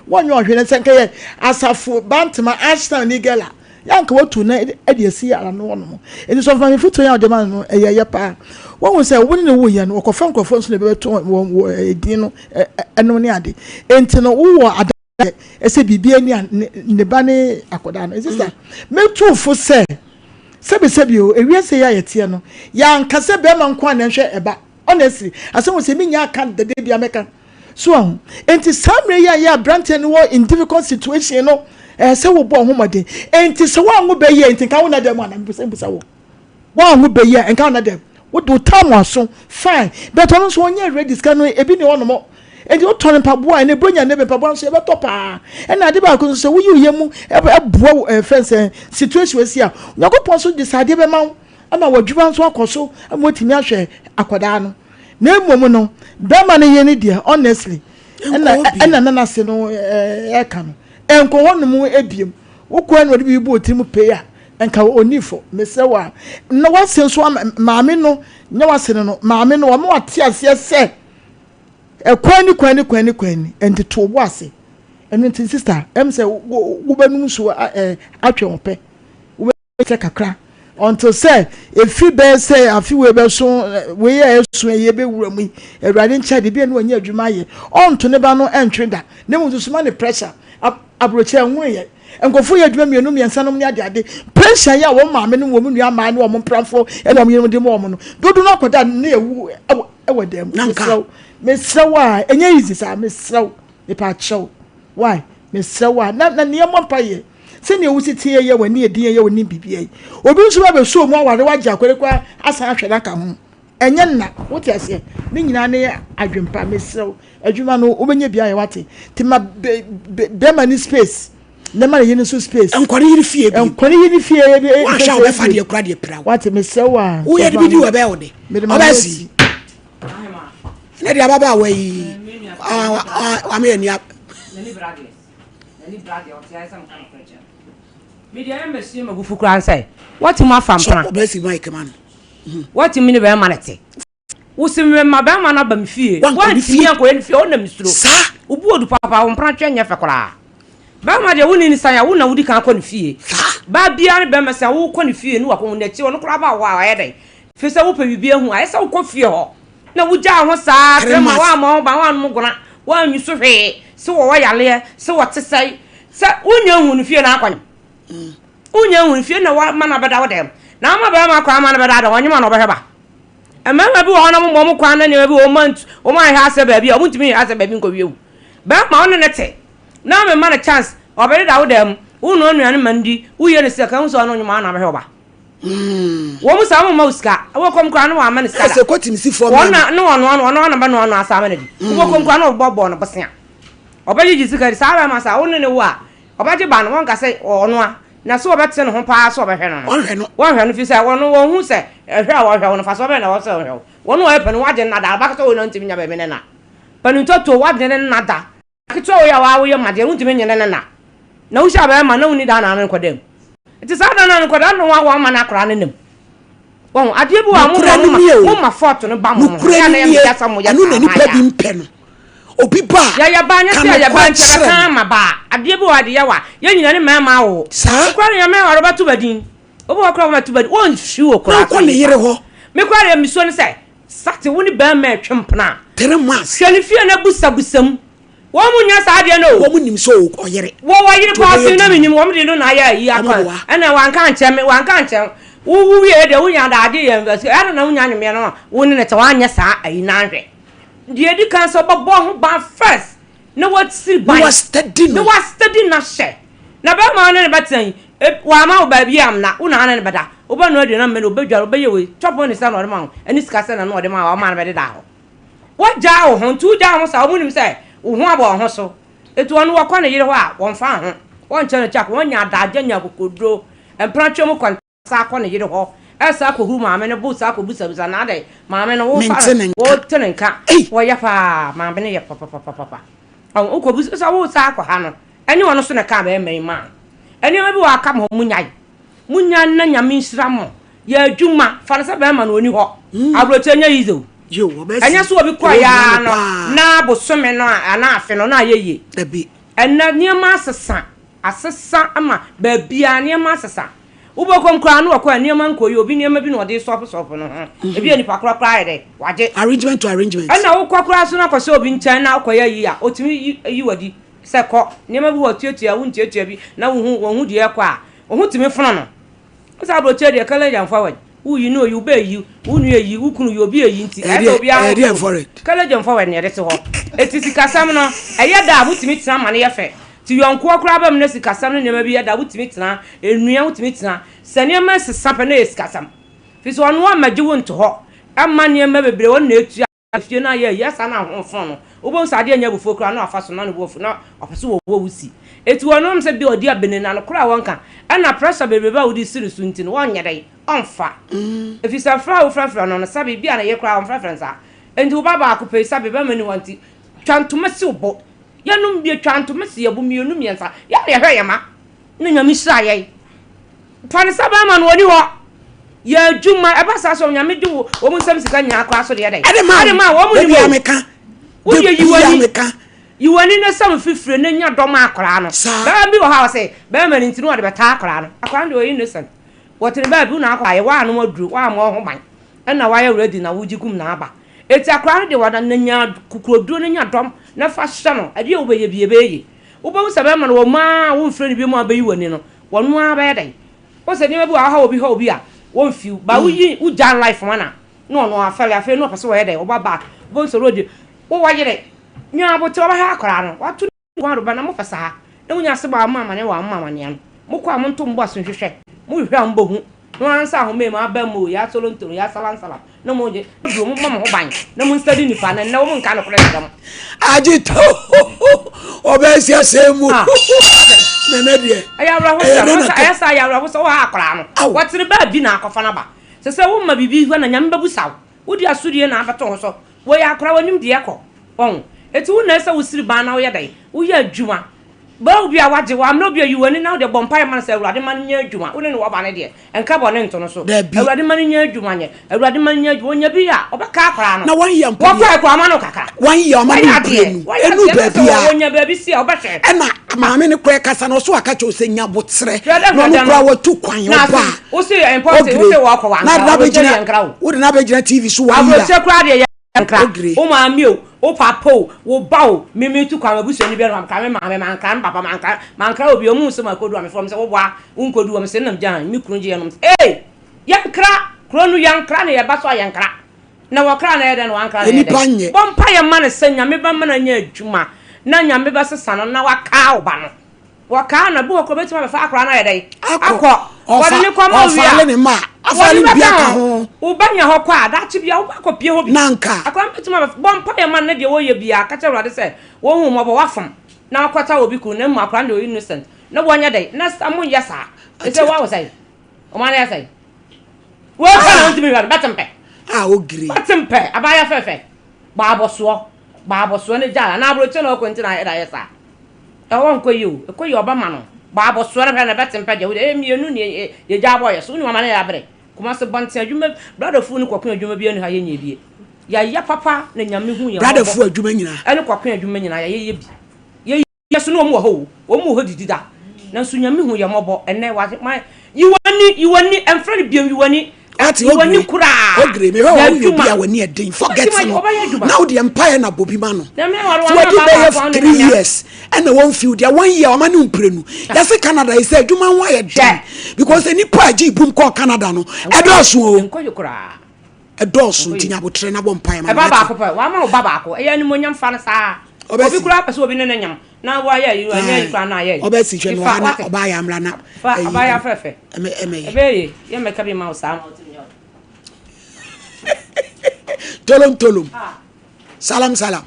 wonyo ohwe senka ye asafo bantama ashton ni gela yanka watu na ede asi ara no no edi so fa me futo ya de man no ye pa won say woni ne wo ye no ko fa nkrofo so ne be to edin no eno ne ade enti no wo ada ese bibia ni ne ba ne akoda no sister me tu fo se sebi o ewiase ya yete no yanka se be ma nko na hwe eba honestly asem se me nya kan de bia meka so enti samre ya branten wo in difficult situation no se wo bo homode enti se wo anwo be ye enti kan wo na dem ana mbusa wo anwo be ye enkan na dem wo do time aso fine but ono so onye ready scan no ebi ne wono mo enti wo ton paboa ne bronya ne be paboa so e be topa e na de ba ko so wo yi mu e boa fence situation we sia yakopon so decide be ma ama wadwuma so akoso ama otimi ahwe akoda no na emom no be ma ne ye ne dia honestly na na se no e ka no enko honum ebiem wokwa no de bi bo otimu pay a enka onifo mesewa na wasen so maame no nya wasen no maame no wo ate ase se kwani enti to bo ase eno tin sister em se wo banum so atwe ope wo be kakra until say efi be say afi we be so we ye so ye be wura mu awurade ncha de bi na wanya adwuma ye onto ne ba no entweda ne mu so ma ne pressure abroche enwe ye enkofu ye adwuma mienu miensa no ne ade pressure ya wo maame no wo mu nua maa ne wo mpramfo e na mo de mo no dodo no akoda ne ewu e dem mesrawa enye easy sa mesraw me pa chew why mesrawa na ne mo pa ye se ne wusi tie ye wani edin ye wani bibie obi nso ba be so mu aware waje akwere kwa asa ahweda ka ho enye nna wote ase ne nyina ne adwempa mesraw adwuma no obenye bia ye wate ti ma be mani space ne ma ye so space enkwani yiri fie bi wa sha obe fa de kura de pra wate mesrawa wo ye de bidi wo be wo de obasi ne dia baba wa yi ame ni Any blood or some kind of creature. Media embassy, my bufu cran say. What in my family? Bless you, Mike, man. What you mean about manatee? Who's in my bama up and fear? One fear going for on them through. Sir, who would papa on Prancha Yafakora? Bama, the winning sign, I wouldn't know can't confuse. Babian Bamasa, who confuse no upon the children crab while I had a. First, I open be who I saw coffee. Now, would you was sad? One more by one more. One you so hey, so why I lay, so what to say? Sir, Union if you're not one. Union if you know what man about them. Now, my Bama cram about one man over here. A man will be one of Momo Kwan and every month, or my house a baby, I want to me as a baby of you. Back my own net. Now, my man a chance, or better out them, who know me and Mandy, who you're the second son on your man of her. Woman, some Mosca, I will come crown one man. I said, what him see for one, no one, Sammy. Who will come crown of Bob on a person. Or better you see, Sarah must own in the war. Or better ban one can say, or no. Now, so about send home pass over here. One hand if you say, one who say, a hell on a fast over and also. One weapon, what another back to on to me, Benena. But you talk to what then another. I could show you how your mother won't mean Yenana. No shabba, man, only down on them. It is other than I don't want one man crying him. Well, I did my fortune about I knew pen. O pipa ya banya se ya banche kama ba adiebo ade yawa ya nyina ne mama wo sa kwa ya me waro batu badin obo okra batu badin won hwi okra ko ne yere ho me kwa ya miso ne se sate woni ba ma twempna tere mas hwani fie na busabusam wo munya sa ade no wo munim so oyere wo yire pa se na minim wo mde no na ya yi akwa ana wanka nche wo ye de wo nya da ade ya ana na wo nya ne me no wo ne te wanya sa ayi na hwe the di kan so bobo ho ba first no what see by was studying na share na ba ma na batan wa ma ba bi am na una na bada oba no de na me no bedware oba we chop on sa no de ma ani sika se na no de ma wa ma na bede da ho wa ja ho ntu ja ho sa omunim se wo ho aba ho so etu onu wa kwa na yire ho a won fa ho won che na chak won nya da nya kokodro empratwe mo kwa sa kwa na yire ho esa ko hu maame ne busa ko busa na dai maame no wo fa wo tenenka wo ya fa maame ne ya papa o ko busa wo sa ko ha no eni wono so ne ka ba mai ma eni ma bi wa ka mo munya na nyame nsiramo ya adwuma fa na sa ba ma no oni ho abroche nya yizo yo wo be enya so obi kwa ya no na bosome no ana afe no na ayeye dabi enna niam asesa ama ba bia niam asesa ubokom kra no akwa niam nkoyi obi niam bi no de sop no ebi anipa kra ide waje arrangement to arrangement ana wo kra so na kwase obi nchan na akoya yi a otimi yi wadi se ko niam bi wo tietia wo ntietia bi na wo hu de ekwa wo hu timi fono no o sa bro che de kala jam forward wo yi no you be yi wo nu yi wo kunu yo bi yi nti e obi a forward kala jam forward ne de se ho etisi kasam no eye da wo timi tena mane ye fe ti yonko akura bam na sikasam no nema bi ya da wo timi tena enua wo timi tena sane ma sesapa na esikasam fi so ono amaje wo nto ho amma ne ma bebre won na etu afie na ye yesa na ho fon no obo sade anya bufo kura na afaso na no bufo na afaso wo wusi etu ono mse bi odi abene na no kura wonka ana pressure bebre ba odi sirisu nti no won nyedai onfa efi sa fra wo fra no sabe bi ana ye kura on fra nsa enti wo baba akopɛ sabe ba mani wanti twantoma si obo yanum bi twantoma si yabo mienu miensa ya na hwɛ yema na nyame hira ye twane saba ma no oni ho ya djuma e ba sa so nyame di wo mu nsam sika nya akwa so de dai ade ma wo mu ni ameka wo ye yiwani na sam fifire na nya dom akora no ba bi wo ha wo se ba ma ni ntinu wo de beta akora no akora de wo innocent wo tene ba bi na akwa ye wa no maduru wa ma ho ban na wa ye ready na wo jigum na aba eti akora de wo da na nya kukuroduro na nya dom na fa hye no ade wo be ye biebeye wo ba wo saba ma no wo ma wo mfire ni bi mu abayi wani no wo no aba dai o se ni ma bi wa ha obi a won fiu ba wo jan life mana no afale no pese wo ye dai wo ba bo so road wo wa yire nya abote wo ba ha akora no watu wo aroba na mo fasa ha na wonya se ba mama ne wa mama ne an mo kwa mo nto mbo asonhwehwe mo hwehwa mbo hu no ansa ho me ma ba mo ya solo ntoro ya salan na mo je do mo mama ho ban na mo study ni fa na wo mo nka no kore dam agito obesi asemu nene die ayawra ho sa ayasa ayawra ho so wo akora no watire ba bi na akofa na ba se wo ma bibi ho na nyam ba busaw wo di asudie na abato ho so wo ya akora wanim die ko on eti wo na esa wo siri ba na wo ya dai wo ya adwuma Bo bi a waje wa no bi you wani now the bompa man say Awurade man nya adwuma woni ne wo ba ne de enka bo ne nto no so Awurade man nya adwuma nye Awurade man nya adwuma nya bi a obeka akra no na wan yam wo kwa kwa ma no kaka wan yam ma no enu ba bia wonya ba bi si a obehwe ena maame ne kura kasa no so aka cho se nya botre no no kura watu kwan oba wo se important wo se wo akwa na na be gina wo na be gina TV so wa ya abro kura de yankra o ma mi o papo wo bawo mimi tu kwa mabuso ni be no ka me mankra papa mankra obi o mu so makodu am from se wo bwa unkodu am se nam jan mi kunu je no yankra kronu yankra ne ya baso yankra na wakra na yede no ankra ni panye bompa ya ma ne senya me ba ma na nya adwuma na nya me ba sesa no na waka oba no waka na bu ko betima be fa akra na yede akọ wode ni kwa ma wi afale ne ma afale bia ka ho ubanya ho kwa da chi bia ubakọ pie ho bi nanka akra betima bompa ya ma na de wo ye bia ka cha Awurade se wo hu mo bo wafam na akwata obi ku na mu akra na innocent na wonya dai na samu yasa ese wa wo sai o ma na yasa wo ka ntimi ba batempe ogiri batempe abaya fefe ba boso ne jala na abro che na ko ntina eda yesa e won koyi oba ma no ba boso na batempe je wo mienu ne ye jabo yeso ni ma na ya bre kuma se bonte adwuma brother fu ni kokon adwuma bi enu ha ye nya bie ya papa na nyame hu ya brother fu adwuma nyina ene kokon adwuma nyina ya ye bi ye yeso no mo ho didida na so nyame hu ya mobo ene wa yiwani emfre bi yiwani ati ogri kura ogri me ho you be awani edin forget no now the empire na bobi ma no so do 3 years and one few there 1 year o ma no mprenu yes Canada is say adwuma ho ya den because any paji boom call Canada no edosu o edosu ntinya botre na bo empire ma baba ko wa ma baba ko e ya ni monyam fa na sa obi kura pese obi ne nyam na wa ya you anya ifra na ya obesi hwe no na oba ya mra na fa oba ya fefe ebe ye meka bi ma o sa tolom salam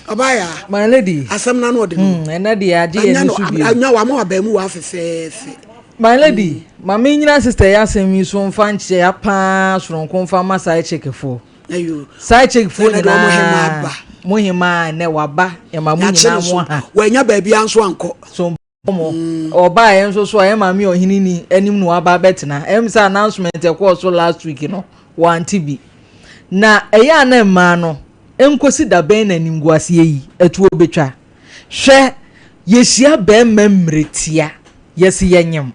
abaya my lady asem na no de na de ade ye no su bi anya wa ma ba mu wa fefefe my lady mama nyina sister ya asem yi so mfa nche ya pa soronko mfa ma sai chekefo ayo sai chekefo ni na muhima ne waba ya mamu nyina mo ha wanya ba bia nso anko so oba enso so ya mami Ohenini anim no aba betena emsa announcement e ko so last week no wan tv na eya na ma no enkosi da ben na nimguase yi etu obetwa hwe yesia be memretia yesi yenyem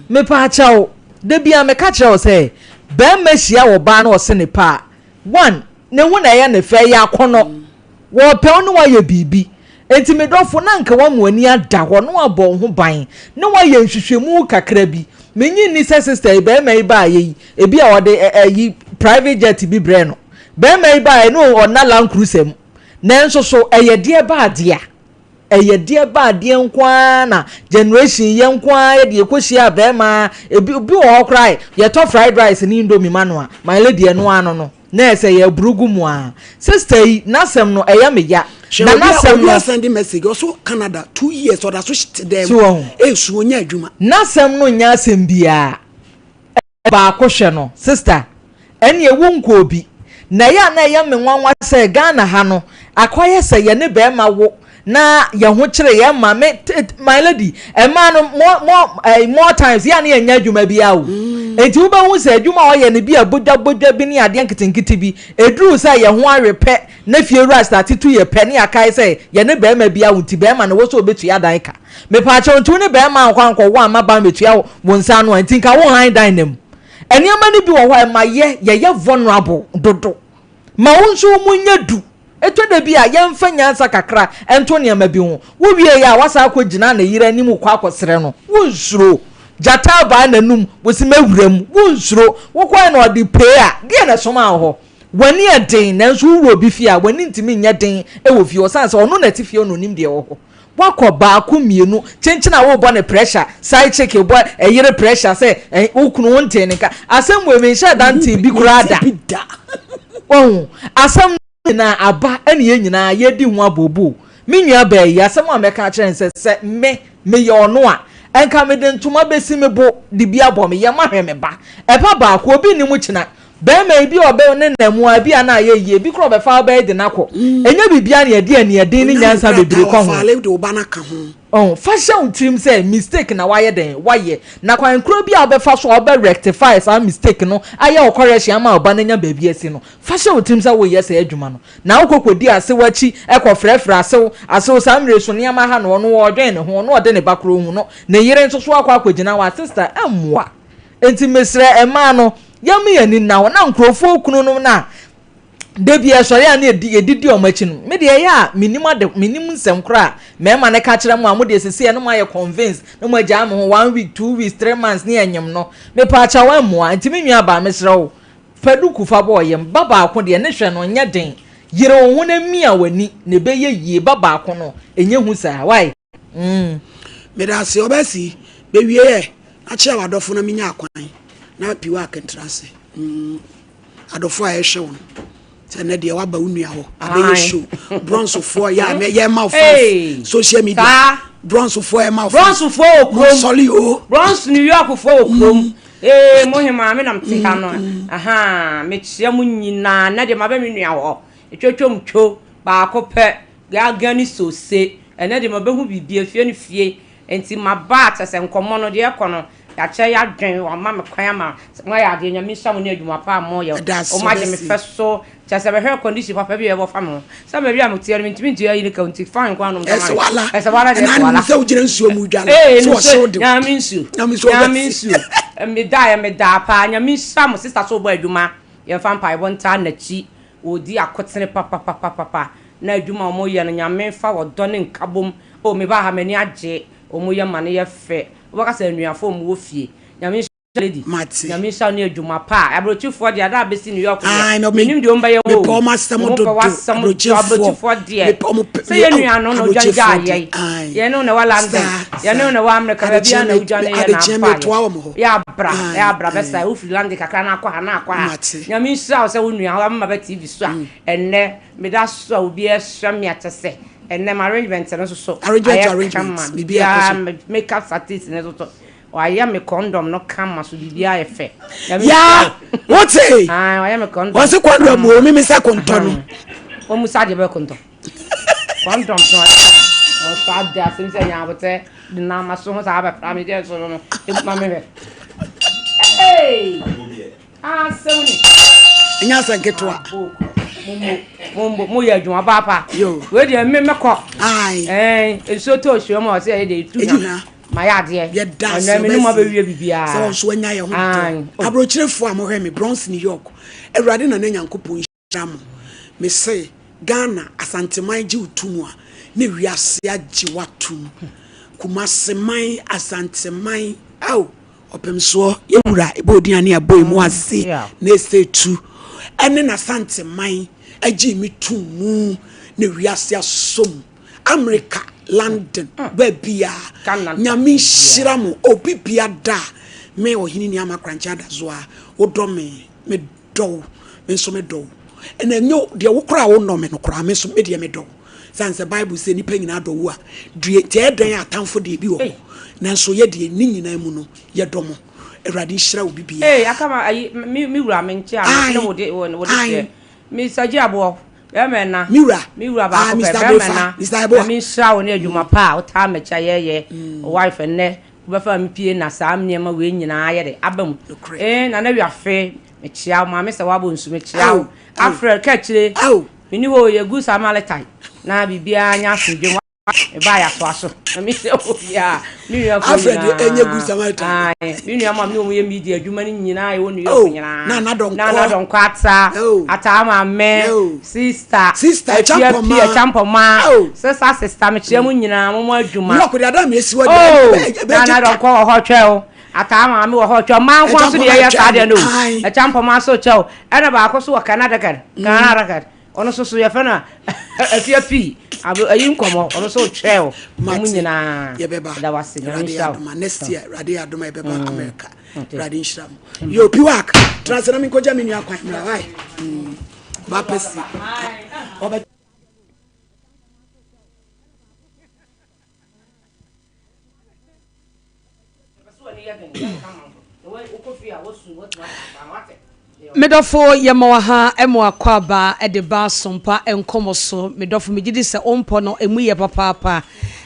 me pa chawo de bia me ka chawo say be mehia wo ba na o se ne pa one ne hu na ya ne fe ya kono wo pe onu wa ye bibi enti medofo na nka wa mu ani ada ho no abon ho ban ne wa ye nhwehwemu kakra bi menyi ni sister be mai ba yi ebi a wode yi private jet bi bre no be mai ba no ona Land Cruiser mu nanso so eyede ba de nkwa na generation ye nkwa ye de ekohia be ma ebi obi wo cry ye to fried rice ni indomie manoa my lady eno ano no na ese ye brugu mu a sister yi nasem no eya meya na nasem no send message also Canada 2 years or so shit them so onya adwuma nasem no nya asem bia ba akohwe no sister ene ewu nko obi na ya me nwanwa se Ghana ha no akoye se ye ne be ma wo na ye ho kire ye ma me my lady e ma no more times ya na ye nya adwuma bia wo enti wo ba hu se adwuma o ye ne bia bodwa bi ne ade nketenkete bi edru se ye ho arepe na fie ru start to ye pe ne akai se ye ne be ma bia wo ti be ma no wo so obetu ya dan ka me pa cha ntu ne be ma kwankwo wo ama ba metu ya wo nsa no enti ka wo han dan nem eni ama ne bi wo ho ma ye vulnerable dodo ma wo nso munya du eto da bi a yemfa nyansa kakra ento ne ma bi ho wo wie ya wasa akogina na yire anim kwa akosere no wo nsuro jata ba nanum wosi mawuram wo nsuro wo kwa na odi pay a die na soma ho wani eden na nso wo bi fi a wani ntimi nya den e wo fi o sanse ono na ti fi ono nim de wo wakọ baako mienu chenchena wo bo ne pressure side check bo eyire pressure say okunu wonte ne ka asem we me sha dante bi kurada oh asem na aba ene ye nyina ye di hu abobo menua ba yi asem a meka kire se me ye ono a enka me de ntoma besi me bo de bia bo me ye mahwe me ba eba baako obi ni mu china be me bi obe ne namu abi ana ye bi kro be fa be de nako enya bibia ne ade ne ade ni nyansa bebre ko ho de obana ka ho oh fashion trim say mistake na waye den waye na kwan kro bi obe fa so obe rectify some mistake no aye o correction ama oba na nya baabi asi no fashion trim say wo yes adwuma no na okokodi ase wachi ekofrefra ase samre so ne ama ha no no odwen ne ho no ode ne bakro hu no ne yire nso so akwa akogina wa sister emwa enti mesre ema no yami yani na na nkrofo kunu no na debi esori an edidi omachi no me de ya minim nsem kra me ma ne ka kire mo amode sese no ma ye convince no ma ja mo 1 week 2 weeks 3 months ne anyem no me pa cha wa mo anti me nua ba mesre wo faduku fa bo yem baba akon de ne hwe no nya den yire wo na mi awani ne be ye yie baba akon no enye hu sa why me da se obasi be wie a che wa dofo na minya akwan na piwa akentrase adofo a ehwe won tene de wa ba unua ho abe show bronze for ya me ye mouth social media bronze for e mouth bronze for okrom soli o bronze New York for okrom mohima me nam ti ha no aha me chia mu nyina na de mabe me nua ho etwetwom two ba akopɛ gani sose ene de mabe hu bibia fie ne fie enti maba atase nkomo no de ekono ya che ya dwen wa ma me kwan ma wa ya de nyame hya mo ne adwuma pa mo ye o ma je me feso cha se be her condition papa bi e bo fa mo sa be bi am tiere me ntimi ntia yi ne county fine kwa no mo esa wala de wala na se ujire nsuo mu dwala so so nyame nsu me da pa nyame hya mo sister so bo adwuma ye fa mpa bo nta na chi odi akotene papa na adwuma mo ye no nyame fa wodo ne nkabom o me ba ha mani age o mo ye mane ye fe waka se nuafo mu wo fie nyame lady nyame sha ne adwuma pa abrochifo de ada besi New York nim de omba ye wo me po masamo do abrochifo de se ye nuano no janja ye no na wala nda ye no na wa America ba bia na ujane ye na pa ya bra besa u Finland kakra na akwa nyame sha se wo nuaho ma ba TV so a enne me da so obi e hwa me atese enne arrangement no so arrangements bibia make up satis ne so waya me condom no kama so bibia e fe ya what say waya me condom what's condom o mi sa konton o mu sa de be konton condom no sa de asim se nya bote na ma so ho sa ba pra me de so no e ma me sewni nya san ketwa mo ya dwuma papa we de me ko enso to hwe mo se e de tu ma ya de na me no ma be wie bibia so so anya ye ho abrochirefo a mo hwe me Bronx New York ewrade na nyankopon hram me say Ghana asanteman ji utumu a ne wiase agi watum kumaseman asanteman au opemso yewura ebodi ane aboy mu ase na say tu ene na asanteman agi mitumu ne wiase asom America London babia nyame shiramu obibia da me Ohenini Adazoa odo me do me so me do ena nyo de wo kra wo no me no kra me so me de me do sanse Bible say ni panyina do wo a due te dan atamfo de bi wo na so ye de ni nyina mu no ye do mo Erade shira obibia akama mi wura me nche a no wo de mi saji abo Emena miura ba ko emena mi sha woni adwuma pa o ta mecha ye wife ne wo fa mi pie na sa am niema we nyina aye de abam na na wiafe me chia ma me se wa bo nsu me chia afre ka chire mini wo ye gu sa maletai na bibia nya asudwe e ba ya so aso na mi se o ya mi ya ko afre de enye gu sa maletai mi nu ama mi o ye media adwuma ni nyina aye wo nu yo nyina na don kwata ata ma me sister champoma sister me chia mu nyina mo adwuma no ko de adam esi wo na don ko ho twel ata ma me wo ho twel man kwa so de ya sa de no champoma so twel ena ba ko so Canada kan ono so ye fa na afia pi ayi nkomo ono so twel mu nyina ye beba da wase nyina next year radio adoma ye beba America radio shram yo piwak transfer mi ko jami ni akwan mra wai ba pesi oba Medofo yamawaha emo akwaba edeba Sompa Nkomo so medofo megidi se ompo no emu ye papa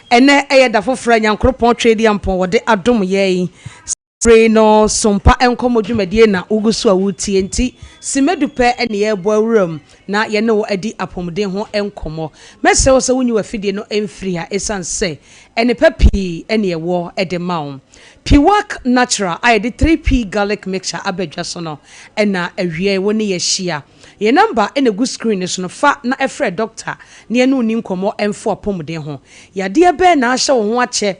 ene eye da fofra nyankropon twedi ampon wode adom ye spray no Sompa Nkomo dwumadie na ugusu awutie nti simedupe ene ye bo awuram na ye ne wo adi apomden ho enkomo mese wo se wunyi wafidie no emfiri ha esanse ene papi ene ye wo edemawo Piwak natural I did 3p garlic mixture abedwa so no na awie woni ye hia ye number ene good screen so no fa na efre doctor ne enu ni nkomo emfo apomden ho yade be na ahye wo ho ache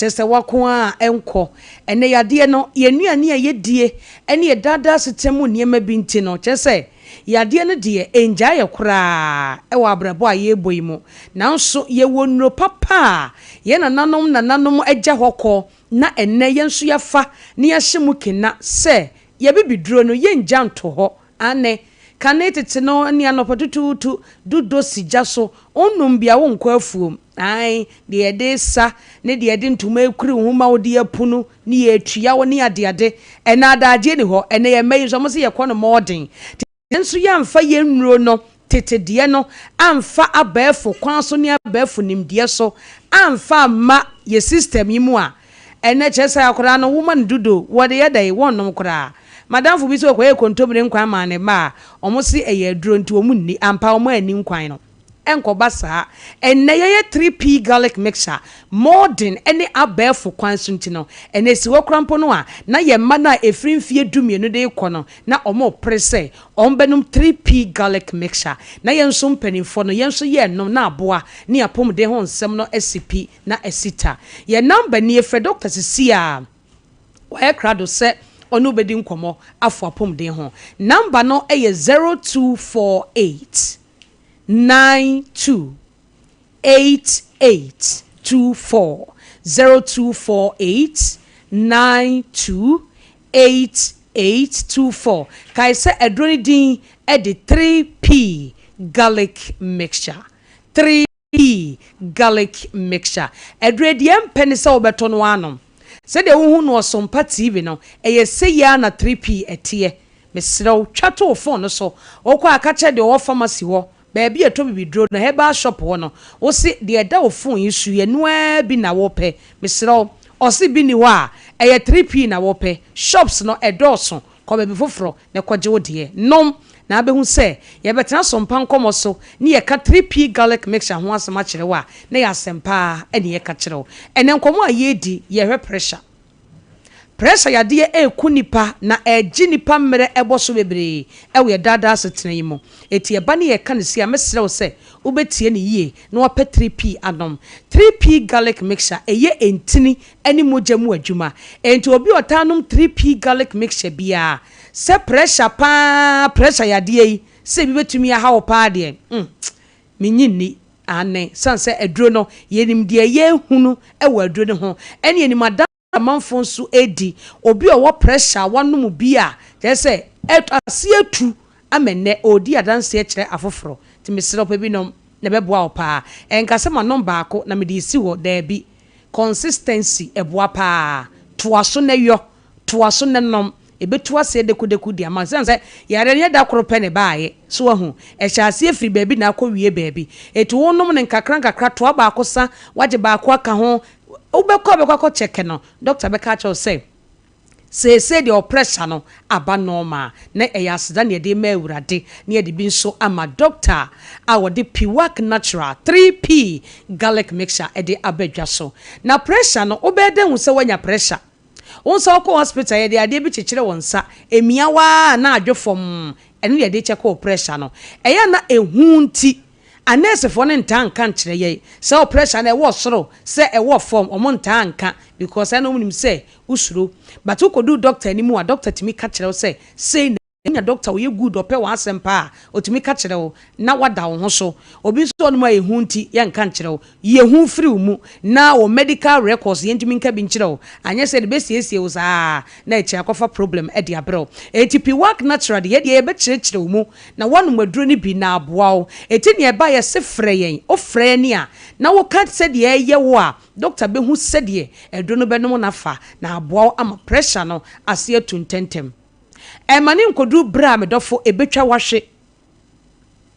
se wako a enko ene yade no ye nuane ye die ene ye dada setemu niema bi nti no chese yade no de enja ye kura e wa abrabo a ye boyimu nanso ye wonro papa ye nananom agya hokọ na enne yenso yafa ne yahye kina se ye bibiduro no ye nja nto ho ane kanetete no ne anopotutu dudo sija so onum bia wo nkọ afuom ai de yede sa ne de yede ntuma ekuri huma wo de apunu ne ye atua wo ne ade ena adaje ne ho ene ye mayi so mo se ye kọ no modern yenso ya mfa ye nnuro no tete de no amfa abefo kwan so ne abefo nimde so amfa ma ye system yi mu a ene chesa akora no woman dudo wode yedai wonnom kora madam fu bi so koye kontomre nkwan ma ne ma omosi eye aduro nti omunni ampa omo ani nkwan no enko basa ene ye 3p garlic mixture modern ene abefo kwan so nti no ene si wokrampo no a na ye ma na efrinfie dumienu de ikono na omo prese ombenum 3p garlic mixture na ye nso mpanimfo no ye nso ye nom na aboa ne apomde ho nsem no SCP na esita ye number ne efre doctor Sia wa krado se onu bedi nkomo afo apomde ho number no eye 0248 928824 0248 928824 kai se edroni din e de 3p garlic mixture 3p garlic mixture edredi empene se obeto no anom se de wo hu no Sompa TV no eye se ya na 3p etie mesrew twato phone no so okwa akache de wo pharmacy wo baby eto bibidro na heba shop wo no wo se de eda wo phone yisu ye noa bi na wo pe mesrew o se bi ni wa eye 3p na wo pe shops no edoso ko baby foforo na kwaje wo de nom na abehu se ye betena Sompa Nkomo so ne ye ka 3p garlic mixture ho asema kire wa na ya sempa ene ye ka kire wo ene nkomo a ye di ye hwe pressure yade ekunipa na ejinipa mmere eboso bebre ewe dada asetena yimo eti eba ne ye ka ne sia mesere wo se ubetie ne yie na wape 3p anom 3p garlic mixture eye entini eni moja mu adwuma enti obi otanom 3p garlic mixture bia se pressure yade yi se bi betumi aha wo pa de minyini ane sanse eduro no yenim de ye hunu ewa aduro ne ho eni enimada amanfo nso edi obi owo pressure wanum bia say asietu amenne odi adanse kire afoforo timisiro pe bi no na beboa opa enkase ma number ako na mede isi wo da bi consistency eboa pa toaso na yo toaso na nom ebetu ase deku di ama sense yare ne da koro pe ne baaye so ahu ehya ase afiri baabi na akọwie baabi etu wonum ne nkakra toa ba akosa waje ba akọ aka ho ubekọ check no doctor beka cho say the oppression no aba normal na eyasida ne de ma awurade ne de bi nso ama doctor a wode Piwak natural 3p garlic mixture e de abadwa so na pressure no obede hu se wanya pressure wonso ko hospital ye de ade bi chekire wonsa emiawa na adwofom ene ye de check pressure no eya na ehunti anese for ne ntanka nkire ye se pressure na e wo soro se e wo form omo ntanka because I know him say usuro but ukodu doctor ni mu a doctor timi ka kire say nya doctor we good ope wa asempa otimi ka kire wo na wada wo ho so obi so no ma ehu nti ye nka kire wo ye hu free mu na wo medical records ye ntimi nka bi nkire wo anya say de be siesie wo saa na e chia kofa problem e de abro Piwak natural de ye de be kire wo mu na wonu maduro ni bi na aboa wo eti ne ba ye se frɛ yen o frɛ ni a na wo ka se de ye wo a doctor be hu se de edro no be no na fa na aboa ama pressure no ase atuntɛntɛm mani nkodu bra me dofo ebetwa wahwe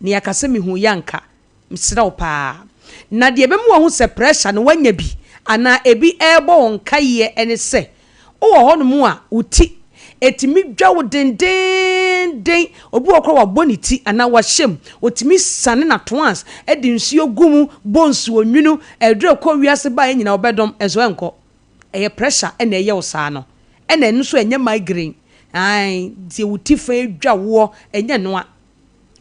ne yakase me hu yanka msira opa na de ebemu ho se pressure no wanya bi ana ebi ebo wonka ye ene se wo ho no mu a uti etimi dwa wo denden obi okro wa boniti ana wa hyem otimi sane na toans edi nsuo gumu bonsu onwunu edre ko wiase ba nyina obedom ezo enko eye pressure ene eye wo saa no ene enu so enye migraine ai die uti fa dwa wo enye noa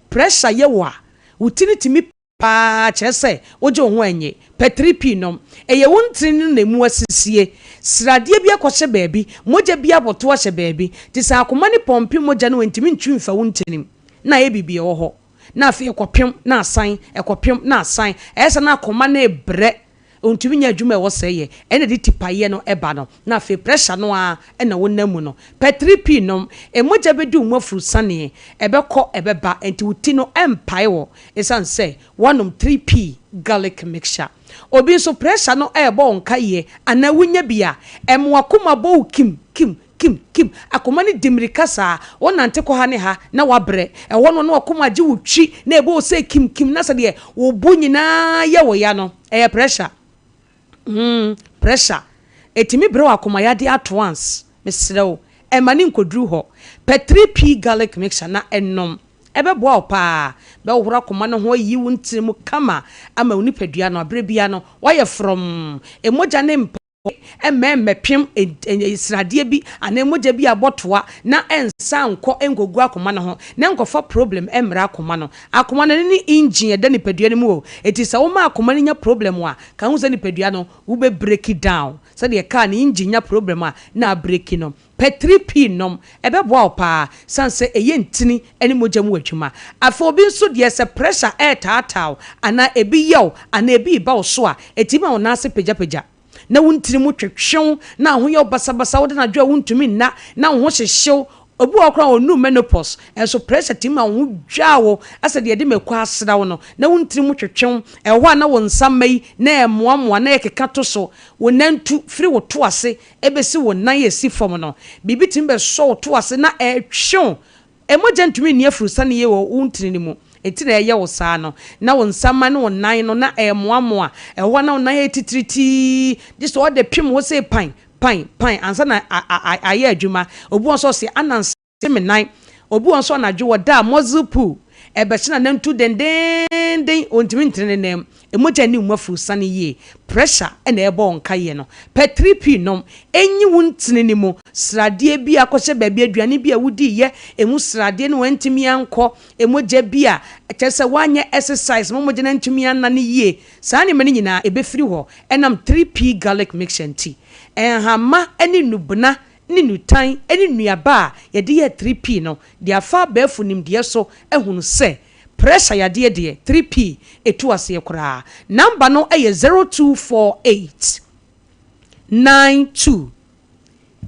pressure ye wo a utini timi pa chese oje ho enye petripi nom eye wontini na mu asisie sradie bia kwose baabi moja bia boto ahye baabi ti sa akoma ne pompi moja no wentimi ntwimfa wontinim na ye bibie wo ho na afi ekopem na asan ekopem na asan esa na akoma na ebre ontumi nya adwuma e wo seye ene de tipaye no eba no na afi pressure no a ena wonamu no petripi nom moja bedu mwafuru sane ebekọ ebeba enti wuti no empire wo esan say 3p garlic mixture obi so pressure no ebo nka ye ana wunya bia emwakoma bo kim akoma ni dimirika saa wonante ko ha ne ha na wabre ewo no akoma gi wutwi na ebo se kim na se de wo bu nyina ye wo ya no pressure pressure etimi bre akoma ya de at once mesrew emani nkodru ho petripi garlic mixture na ennom ebeboa opa be wora koma no ho yi wuntirim kama ama unipadua no abrebia no why from emoja ne mepim israde bi ana emoja bi abotoa na ensa nko engogu akoma no ho na nkofa problem emra akoma no ni engine da nipadua no mu o etisa wo ma akoma no nya problem a ka hu se nipadua no wo be break it down so de ka ni engine nya problem a na break no petripi nom ebeboa opa sanse eyentini eni moja mu adwuma afo obi nso de se pressure tatao ana ebi yew ana ebi ba wo so a etima wona se peja na wuntiri mu twetwew na ho ye basabasa wo de na dwa wuntumi na ho hyehyew obi okra onu menopause enso pressure tima ho dwawo ase de mekwa asra wo no na wuntiri mu twetwew ehwa na wo nsamai na emoamoa na yekeka to so wo nantu firi wo to ase ebesi wo nan yesi fom no bibi timbe so wo to ase na etwew emoja ntumi ne afrusa ne ye wo wuntiri ni mu etire eye wo saa no na wo nsama ne wo nan no na emoamoa ehwa na wo nan etitriti this all the pim wo say pan ansa na aye adwuma obu onso se ananse me nan obu onso na dwo da mozupu ebechina na ntu denden ontimi ntrenenem emoja ni umafuru sane ye pressure ena ebo nka ye no petripi nom enyi wuntene mu srade bi akose baabi aduane bi awudi ye emu srade no wantimi anko emoja bi a kyese wanye exercise moja na ntimi anane ye saa ne mani nyina ebefiri ho enam 3p garlic mixture tea enhama eni nubuna ni nutan eni nuaba ye de ye 3p no de afa bafu nim de so ehunu se pressure ya de 3p etu ase kura number no eye 0248 92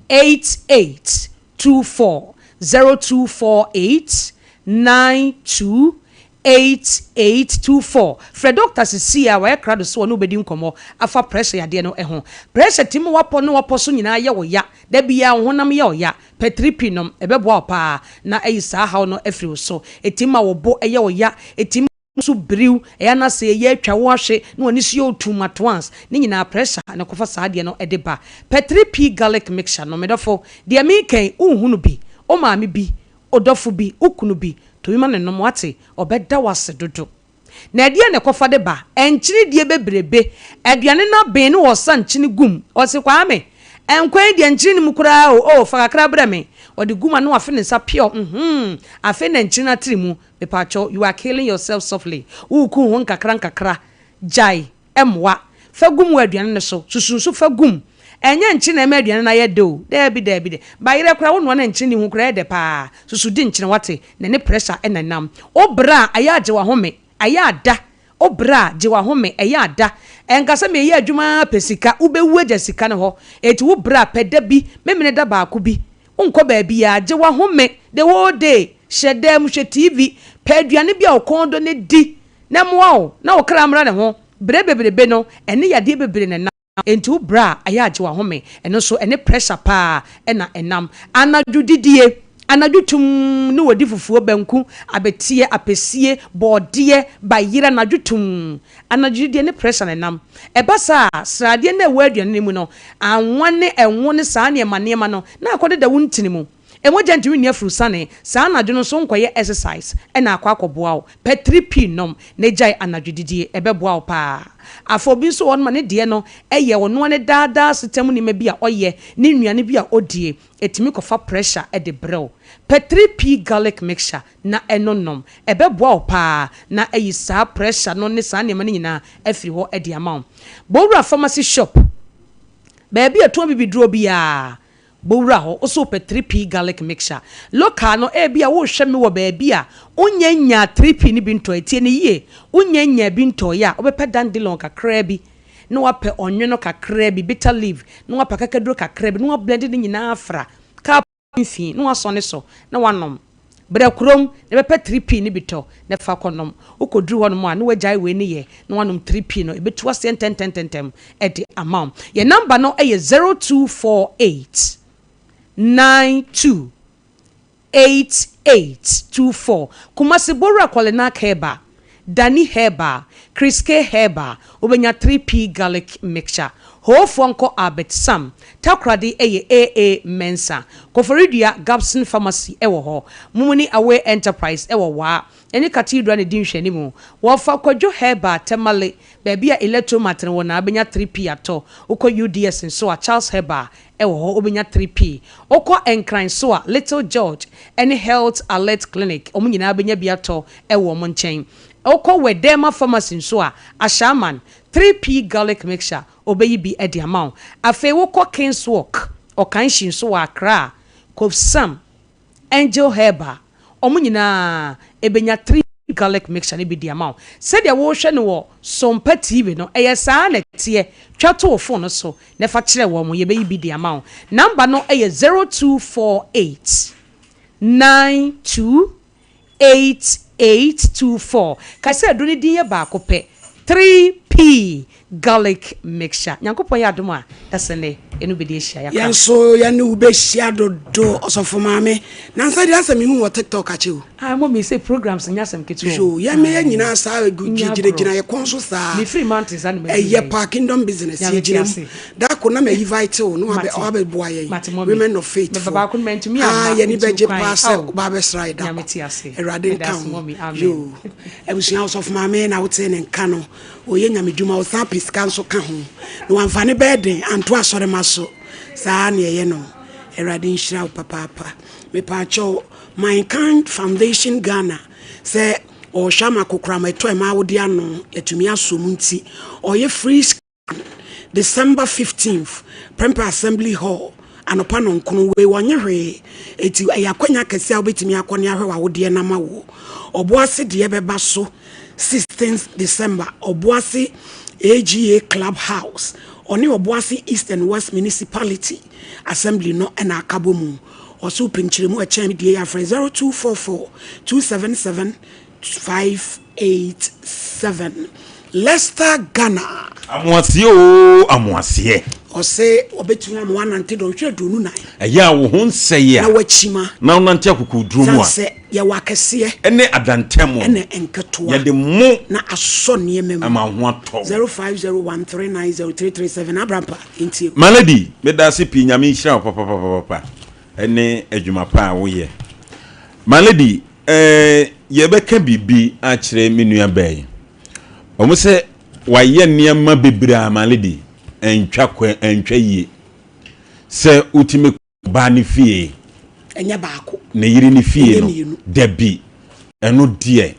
8824 0248 92 8824 Fred Doctor Cecilia wa krado so no bedi nkomo afa pressure ya de no eho pressure tim wapo no wapo so nyina ye wo ya da bia honam ye wo ya petripinom ebeboa pa na eyisa ha no afri so etima wo bo ye wo ya etim so briw e na se ye atwa wo ahwe na oni so yo too much once ni nyina pressure na kofa saa de no edeba petripi garlic mixture no medofo de mi kan unhunu bi o maami bi odofo bi ukunu bi to ima ne no wate obeda wase dodo na dia ne kofa de ba enkyiri die bebrebe aduane na ben ne wo sankyini gum o se kwa me enkwan die enkyiri ni mukura o fa kakra bra me o de guma no afi ne sa pio afi ne enkyiri na trimu me pacho you are killing yourself softly uku ho nkakra jai emwa fa gum wa aduane ne so sususu fa gum enye nchi na aduane na ye do debi ba yire kura wonu na nchi ni hu kura de pa susu di nchi wate na ne pressure enanam obra aya je wa home aya da obra je wa home aya da enkasa me ye adwuma pesika ubewu aja sika ne ho eti wo bra peda bi memene da ba ko bi unko ba bi ya je wa home the whole day shedem hwe tv peduane bi a okondo ne di na moa na wo kra mra ne ho bebrebe no ene yade bebre ne enti bra aya agye wa home eno so ene pressure pa ena enam anadwudidie anadwotum ne wodi fufuo banku abetie apesie bode bayira anadwotum anadwodie ne pressure ne nam ebasa srade na ewaduane mu no anwane enwo ne saa ne manema no na akode da wuntini mu emoja ntimi ne afurusane saa anadwo no so nkoye exercise na akwakoboa wo pe 3p nom ne jai anadwodidie ebeboa wo pa afobi so won ma ne de no eye wono ne daadaa sitem ni ma bi a oye ne nnuane bi a odie etimi kofa pressure de brew pe 3p garlic mixture na enonom ebeboa wo pa na eyi saa pressure no ne saa ne ma ne nyina afiri ho de amount bowura pharmacy shop baby ato bibidro bia bowura ho oso pe 3p garlic mixture local no bia wo hwe me wo baby a onyanya 3p ni binto etie ne yie onyanya binto ya obepe dandelion kakra bi no wape onwono kakra bi bitter leaf no wapa kakaduro kakra bi no blend ni nyina afra ka mfi no wasone so na wanom brakrom ne bepe 3p ni bito ne fa konom ukoduru hono a no wajai we ni ye no wanom 3p no ebetu ase tentem edi amount ye number no 0248 928824 Kumasi Bora Kwalena Heba Dani Heba Kriske Heba Ubenya 3p garlic mixture Ho Fonko Abet Sam Takradi AA Mensa Koforidia Gabson Pharmacy ewo ho Mumuni Away Enterprise ewo wa Eni cathedral ni dinhwe ni mu Wofa Kwadwo Heba Temale Baby a electromat no na abenya 3p ato Uko UDS nso a Charles Heba ewo ho obenya 3p Oko Enkran so a Little George any health alert clinic omunyina abenya biato ewo mo nchen Oko Wedema Pharmacy nso a Ashaman 3p garlic mixture obeyi bi edi amount afe woko King's Walk okanshi nso a Accra Kofsam Angel Heba omunyina ebenya 3 garlic mixture ni bi di amount said ya wo hwe ne wo Sompa TV no saa na tie twato wo phone so ne fa kire wo mo ye be bi di amount number no 0248 928824 ka se do ni din ye ba ko pe 3p garlic mixture nyankopon ya adom a esene enu be de hia ya yanso ya ne ube hia dodo osofo maame nansa de asem hu wo TikTok ache o mo me say programs nya asem ketu so ya me ya nyina sa gina ye konso sa me free mountains and me ye pa kingdom business ye gina da ko na me vital no abe boa ye women of faith me baba ko men to me ye ni beje pass ba be sride da erade kan yo ebusia osofo maame na wote ne nka no oye nyamedwuma o sa piska nso ka ho no amfane beden anto asore maso saa ne ye no erade nhyira papa me pa cho My Kind Foundation Ghana say o shama kokra ma to e ma wodi ano etumi asomunti oye free December 15th Premper Assembly Hall anopa no nkono we wonye hwe eti ayakwanya kase obetimi akone ahwe wa wodi na ma wo oboase de beba so 16th December oboase AGA Clubhouse oni oboase East and West Municipality Assembly no na akabomu oso pinchiremu echem die ya 0244 277 587 Leicester Ghana amwasie ose obetumi am 190 don hwe donu na eya wo ho nseye a na wachima na wonante akukudrumu a se ye wakese ene adantemo ene enketo ye de mo na asonye mem ama ho ato 0501390337 abrampa inti malady medase pi nyame nhira papa ene adwuma pa wo ye malady ye beka bibi a kire menua bai omo se waye niam bebra malady entwa yie se utime ba ne fie enya baako ne yiri ne fie no dabi eno die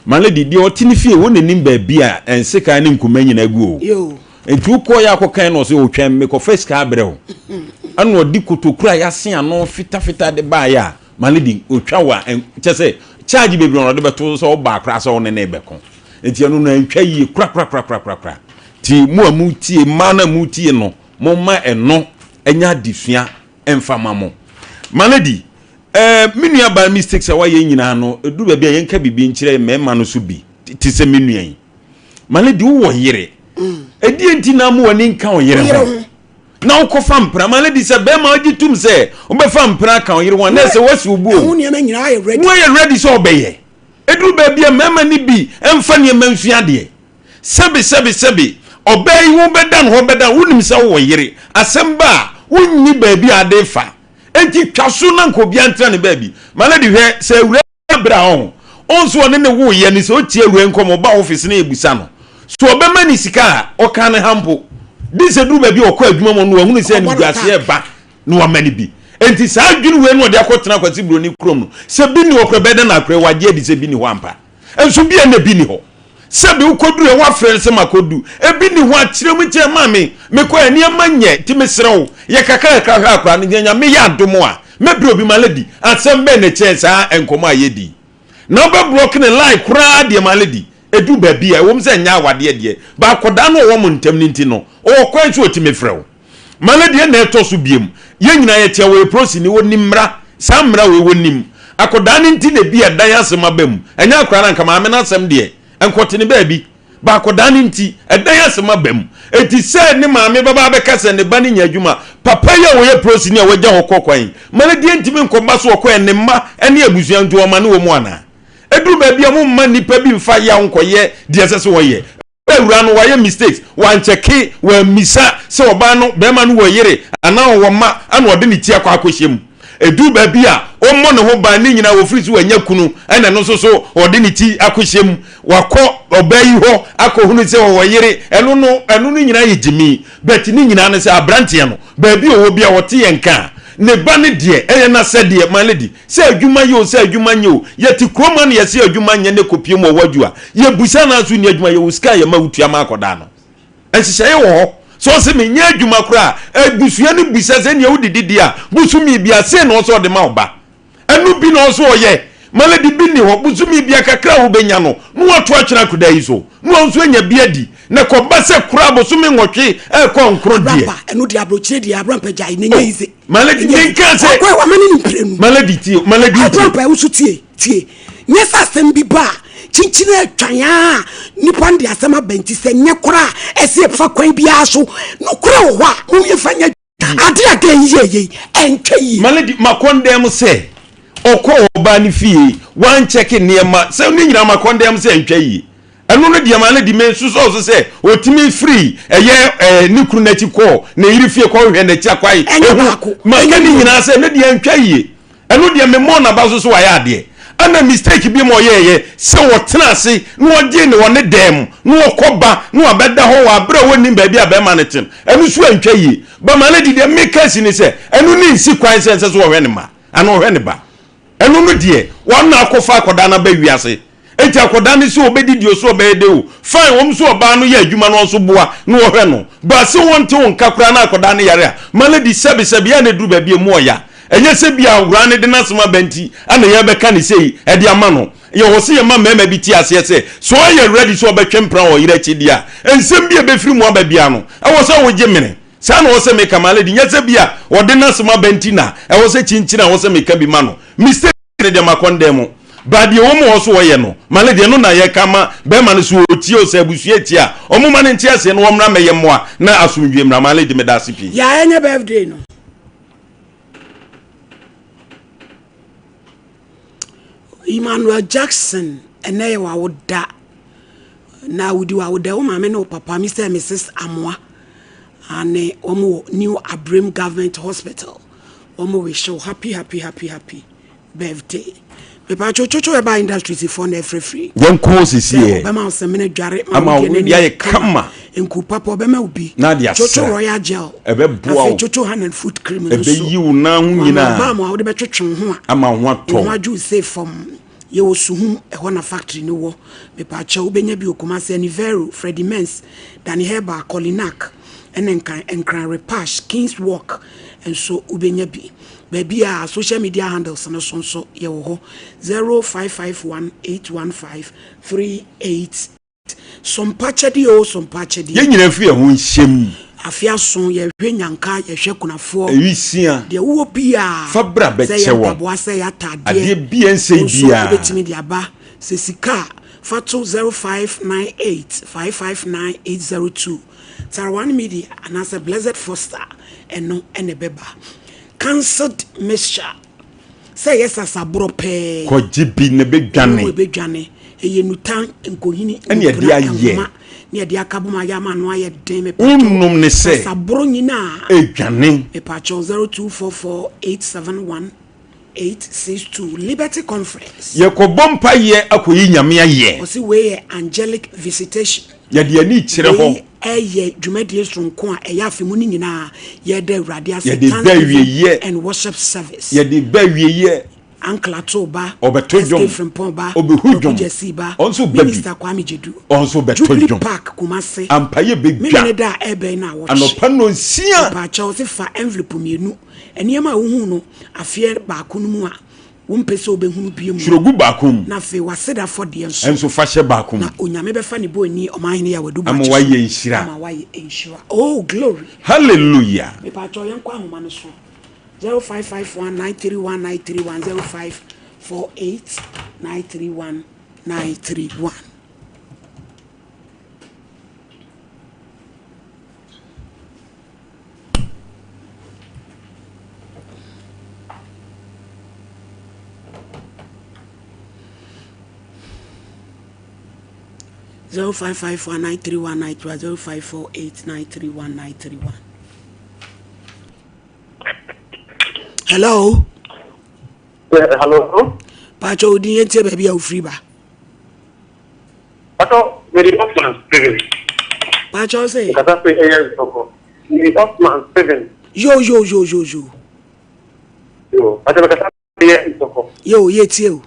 malady die otine fie wo nanim ba bi a enseka ne nkuma nyina gu o yo entu ko ya akokan no se o twem me ko first ka abrɛw anu odi kotokura ya se ano fita de ba ya malady otwa wa kyese charge bebre no de beto so ba akra so ne ne beko enti anu na ntwa yie kra ti mu amutie mana mutie no momma eno enya disua emfama mo malady menua ba mistakes a waye nyina no edu ba bia yenka bibi nkire mema no so bi ti se menua yi malady wo yire edi enti na mu wani nka o yire ho na ukofa mpra ma lady se be ma ogitum se obefa mpra kan yire won na se wasi ubu wo ne nyina aye ready wo ye ready so obeye edu ba bia mama ni bi emfa ne manfia de sebi obey wo bedan ho bedan wonim se wo yire asemba wonni ba bia ade fa enti twaso na nkobia ntra ne ba bi ma lady hwe se wura bra ho onso one ne wo ye ni se o tie wura nkomo ba office na ebusa no so obema ni sika o kan hampo this edu ba bi okọ adwuma mo no ahunu se ni guase ba no wa mani bi enti sa adwunu we no de akotena kwati broni krom no se bi ni okọ beden akre waje di se bi ni ho ampa enso bi na bi ni ho se bi ukodu e wa frɛ se makodu e bi ni ho akire mu tie ma me ko ani amanye ti mesrew ye kaka akra ni nya me ya domo a me bi obi maladi asem be ne chance a enkomo ayedi na ba block ne line kura de maladi edu ba bia wo mse nya awade de ba koda no wo montam ninti no o kwanso otime frew maladi na etoso biem ye nyina ye tia we prosi ni woni mra sa mra we wonim akoda ninti na bia dan asem abam enya akra na nka ma me na asem de enkotene ba bi ba akoda ninti edan asem abam eti se ni ma me baba be kase ne ba ni nya adwuma papa ye wo ye prosi ni a wagya hokokwan maladi ntimi nkomba so okwan ne mma ene abusuan nto o ma ne wo mu ana edu ba bia mo mma nipa bi mfa ya nkoye de sese wo ye ewura no wa ye mistakes wa ncheke wa misa se oba no be ma no wo yire ana wo ma ana ode ne tia kwa akohyem edu ba bia o mo ne ho ba ni nyina wo frisi wa nya kunu ana no so ode ne ti akohyem wakọ obayi ho akohunu se wo yire eno no nyina ye jimi bet ni nyina ne se abrante no ba bia wo bia wote ye nka ne ba ne de eye na se de maledi se adwuma yo se adwuma nye o ye ti kroma ne ye se adwuma nye ne kopie mo wadua ye busa na so ni adwuma ye uska ye ma wutua ma akoda no enhihye ye wo so se me nye adwuma kura ebusua ne busa se ne wudidi a busumi bia se no so de ma oba enu bi no so ye maledi bi ni ho busumi bia kakra wo benya no no wato atwena koda yi so no nso nya bia di ne ko ba se kura busumi nwotwe e ko nkro die enu di abrochire di abrampeja ne nya ize maledi nka se ko wa mani mprenu maledi abrampa usu tie nyesa sembi ba chinchine atwanya nipa ndi asema benti se nye kura ese fa kwan bia so no kura wo ho a mo ye fanya ade ade yeye entwe yi maledi makondem se okọ oba ni fie wan check niema se ni nyina makondem se entwe yi enu no dia maledi me so se otimi free eye nikuru na ti ko na yiri fie ko hwe na ti akwai makani nyina se ne dia entwe yi enu dia me mo na ba so wa ya ade ana mistake bi mo ye se wo tena ase no oje ne wone dem no okoba no abeda ho wa bra woni ba bi abema ne tin enu so entwe yi ba maledi dia me kasi ni se enu ni nsi kwan se so wo hwe ne ma ana hwe ne ba enu no die wona akofa akoda na ba wiase enti akoda ne so obedidi o so obede o fine wom so oba no ye adwuma no so boa no wo hwe no ba se wonte won kakura na akoda ne yare a maledi sebi ya ne duru ba bi mu oya enye se bia wura ne de nasema banti ana ye beka ne sei e de ama no ye wo se ye ma mema bi ti ase se so ye ready so obetwe mpran wo yire chi dia ensem bia be firi mu aba bia no e wo se wo je mene sa na wo se me kamale di nye se bia wo de nasema banti na e wo se chinchina wo se me ka bi ma no mistake de makondem ba de wo mo so wo ye no male de no na ye kama be ma no so oti o se abusua ti a omo ma ne nti ase no wo mra meye moa na asomdwe mra male de me da sipi ya enye birthday no Emmanuel Jackson ene wa woda na wudi wa woda o mama no papa Mr and Mrs Amoa ane omo new Abram Government Hospital omo we show happy birthday pepa chocho e ba industry for na free dem ko sisi e be ma se mena dware ama wo dia ye kama enku papa be ma obi chocho royal gel e be boa o chocho hand and foot cream no so e be yi wo na hu nyina ba ma wo de be twetwe ho a ama ho ato ho aju say from ye wo suhu e ho na factory ni wo pepa cha obenya bi okuma se anivero Freddie Mens Danny Herba Colinac enkran repash Kings Walk and so ubenya bi baby a social media handles no so ye wo ho 0551815388 Sompa chedi ye nyina fi ho nhyem afia son ye hwenyanka ye hwe kunafo ewisia de wo bia fabra bechewo ase ya tade ade bia nse bia betimi de aba se sika fato 0598559802 Tarawan Media and as a Blessed Foster and no any beba cancelled mixture say yes as a brope ko jibi ne be dwane eye nutan nkohini ene ye dia ye ne dia kabuma ya ma no aye den me unum ne se sabro nyina dwane e pa 0244871862 Liberty Conference ye ko bompa ye akoyi nyame aye o si we angelic visitation ye de ani kire ho eye dwumadie sonko a eya afemu ni nyina ye de awrade ase and worship service ye de ba wiye Uncle Atoba, Obetojom, Obehujom, Jessiba, also Minister Kwame Jedu, also Betojom Park, Kumase, Ampaye Big Mineda Ebe na watch. And Opano Sia, Pacha fa envelope mienu, and Yama Uhuno, a fear Bakunua, Wumpeso Behum Bium, Shrogu Bakum, Nafe was said for the and so fashe Bakum. Na Unyamebe funny boy ni or mine here would do. I'm why ye shira. Oh, glory. Hallelujah. Me Pacha Yankwa Humanaso. 0551931931 0548931931. Zero 0548931931. Hello. Hello. Pacho di ente baby au free ba. Pacho, very often Steven. Pacho say. Kata pe air soko. Very often Steven. Yo. Yo, Pacho kata pe air soko. Yo, yeti yo.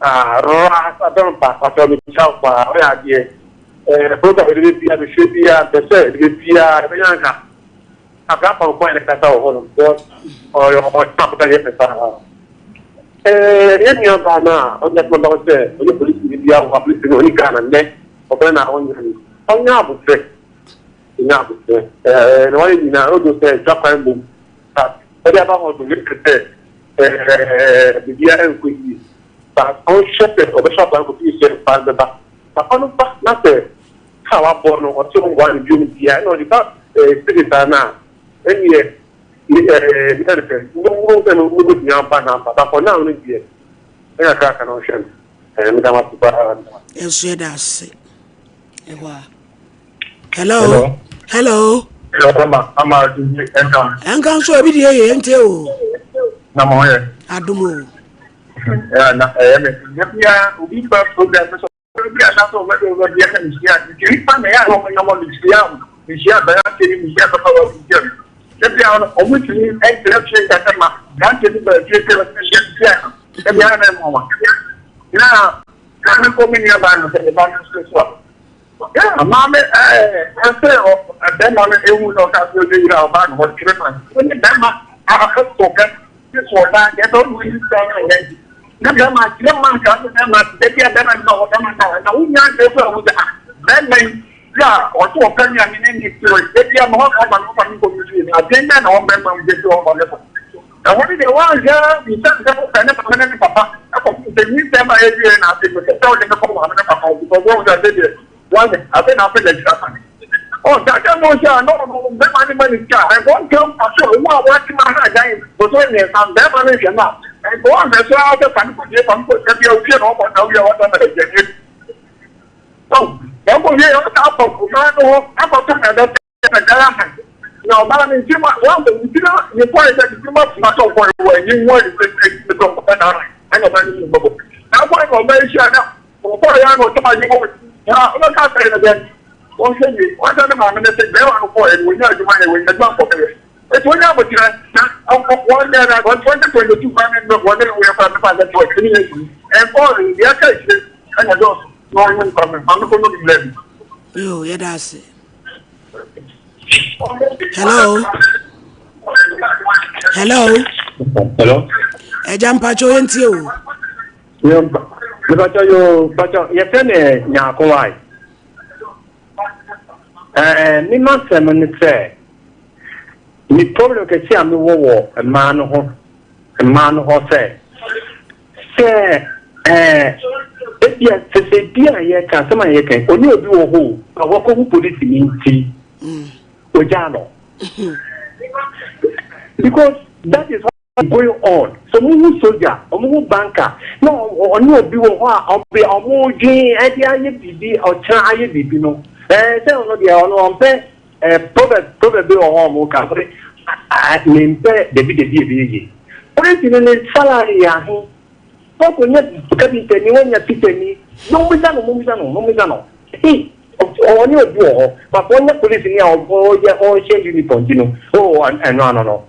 Roa adon pa Pacho mi chao pa we adie. Program de bia de shebia, de se de bia, de yanka. Aga pa ko ele kata o hono. O tap ta ye pesa. Yeni bana on that number was there. O police bia o police no ni kana ne. O bana on ni. On nya bu se. Nya bu se. No ni na o do se japa mbu. O dia ba ho do ni kete. Bia en ko yi. Ba on shepe o be shop ko fi se pa ba. Ba on pa na se. Ka wa bo no o ti mo wa ni bi bia no di ka spirit na. Anyway, no for now, I crack an ocean. And I'm up to yes, that's it. Hello. Hello. I'm out to and come so every day until Namoya. I don't know. We program. Every hour of which we interruption that granted the future every other moment. Now, I'm coming here by the balance as well. Yeah, Mamma, I say, then on it would not have to do about what Christmas. When the Dama are spoken, this was that get on with his son again. Never mind, no man can them at the day that I know what I'm now. And I would not go with that. Yeah, or to open your name is to get more of an community. I think that all members get to all level. And what is the one here? We sent them a permanent papa. The new time I agree and I think we can tell them about one because what I did one I've been after the Japan. Oh, that was no, them animal is car. I won't come for sure. What watching my hand, but when there's some them animals now. And go on, that's how the fan could get on put the ocean over now. You are what I'm saying. So, I'm going to get up of that. Now, man, in Jim, one thing, you know, you point that you must not go for when you want to take the company. I know that is bubble. Now, why go very sure now? For I know somebody over. Now, I'm not saying again. One thing, one time, I'm going to say, there are four, and we know you want to win the jump for it. It's one hour, but one day, I was 2022, and one day we have found that for 3 years. And for the other case, and I don't. No one coming. I'm not going to be late. Yo, yeah, that's it. Hello. Hello. Ejam Pacho enti o. Pacho, you tell me nyakowai. Ni ma sem ni say. Ni problem ke si ami wo e ma no ho say. Yes, say dia ye kan sama ye kan oni obi wo ho awoko hu police ni nti Ojano. Because that is what's going on. So move soldier, or move banker, no, or no, be or be or more Jane, IDIB or China, you know. Say, no, the on probably or more company. I mean, the BD. What is in the salary? How can you get it when you're pitting? No, no. Hey, on your door, but when the police in your boy, all change uniform, you know. Oh, and no.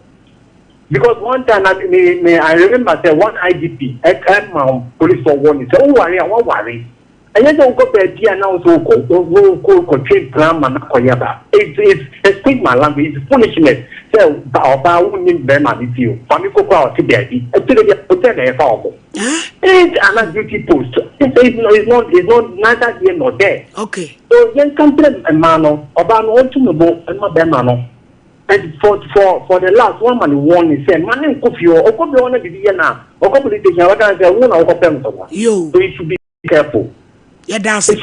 Because one time I remember say one IDP, I came police for warning. Say, oh, worry. And you don't go there now, so go trade plan and koyaba. It's speak my language, it's foolishness. So, about wouldn't them and you. Famiko power to daddy. Until they put their father. It's another duty post. It's not neither here nor there. Okay. So, young country and mano, about one to the boat and not them mano. And for the last one man warning said, man in coffee or could be on the year now, or could be taking out as a woman or a yo. So you should be careful. Yeah, that's it.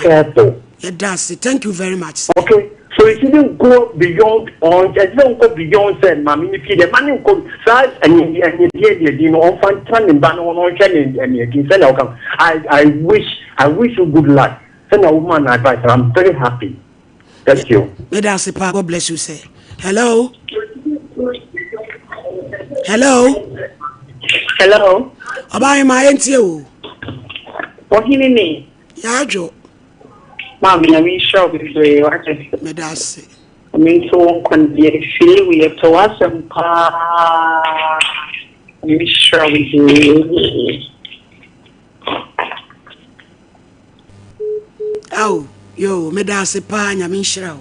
Careful. Yeah, that's it. Thank you very much. Okay. So it didn't go beyond on just don't go beyond said mammy if the money could size and you know on fan and ban on channel and you can sell outcome. I wish you good luck. Send a woman advice. I'm very happy. Thank you. That's it. God bless you, sir. Hello. Hello. About my NTO. Ohenini. Yajo. Mami, I'm sure with the artist. Medasi. I mean, so one can be a feel we have to watch some pa. I'm sure we do. Oh, yo, medasi pa nyami shira.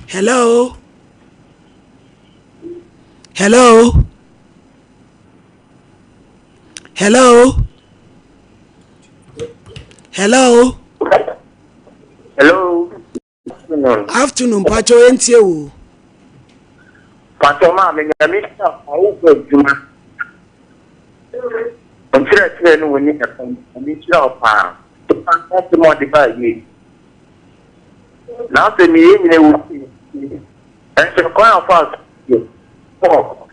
Hello. Hello. Afternoon, Pacho NTO. Pacho Mammy, I mean, Juma. Until when you have a your power. That's the modify me. Now, the me, they will see. And so, quite a fast. Oh,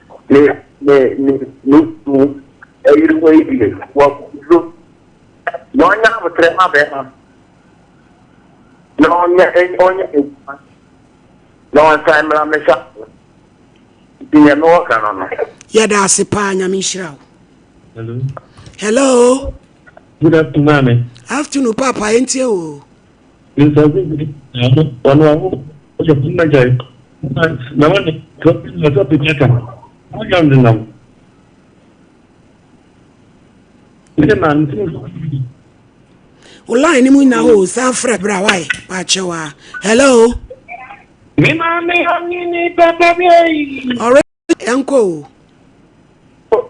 no, I have a tremor. No, I'm time. Yeah, that's a panya Mishra. Hello. Good afternoon, Mammy. Afternoon, Papa, ain't you? It's a big one. No one dropping the topic. I don't know. Line him in a hole, Safra Brawai, Pachoa. Hello. Me, Mammy, I'm Papa. Already, Uncle. Oh,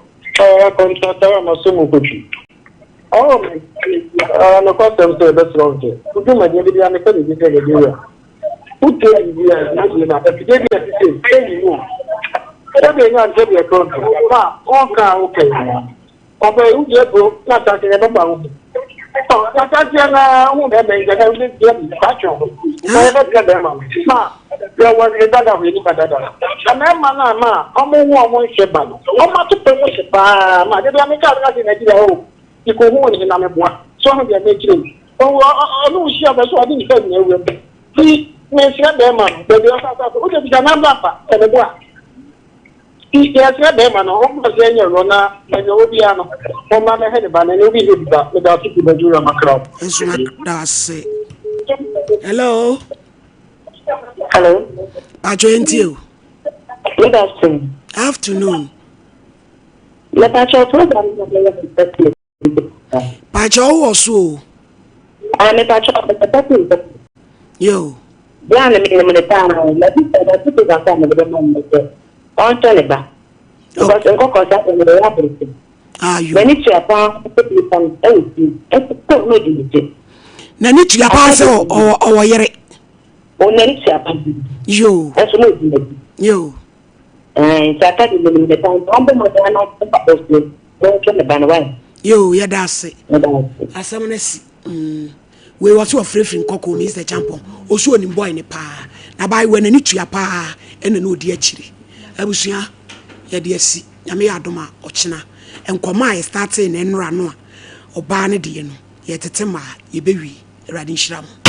no custom to the strong. Who do my baby and the family? Who tell you that if you say you not get your control. Okay. Okay, you get broke, not talking about. Oh, that's won't have made the patron. I never get them. There was a dog of any better. A man, I'm one shepherd. I'm not to promote. My dear, I'm not in a you go home in a boy. So I'm making. Oh, I know she has so I didn't tell you. He may share them, but they are a number and a boy. He has read them and almost any runner and the Obiano. For my head, and you'll be without people that do a macro. That's it. Hello. Hello. I joined you. Good afternoon. Afternoon. Let us talk about Pacho was so. I'm a patch of the Yo. Down the town, let me say that people are coming with the moment. On Toniba. Because I'm going to the laboratory. Ah, you. When it's your palm, people from everything. It's so good. Nanit ya pass or yere. Oh, Nancy, yo. That's no. Yo. And it's a cat in the town. I'm not supposed to go to the bandwagon. Yo, yeah, that's it. As someone is, we were so afraid from Coco, Mr. Champion, or so any boy in a pa. na bai we nani tua pa ene na odi akiri abusua ye de asi nyame adoma ochina enkoma ye starting enra no a oba ne de no ye tete ma ye bewi erade nhira mo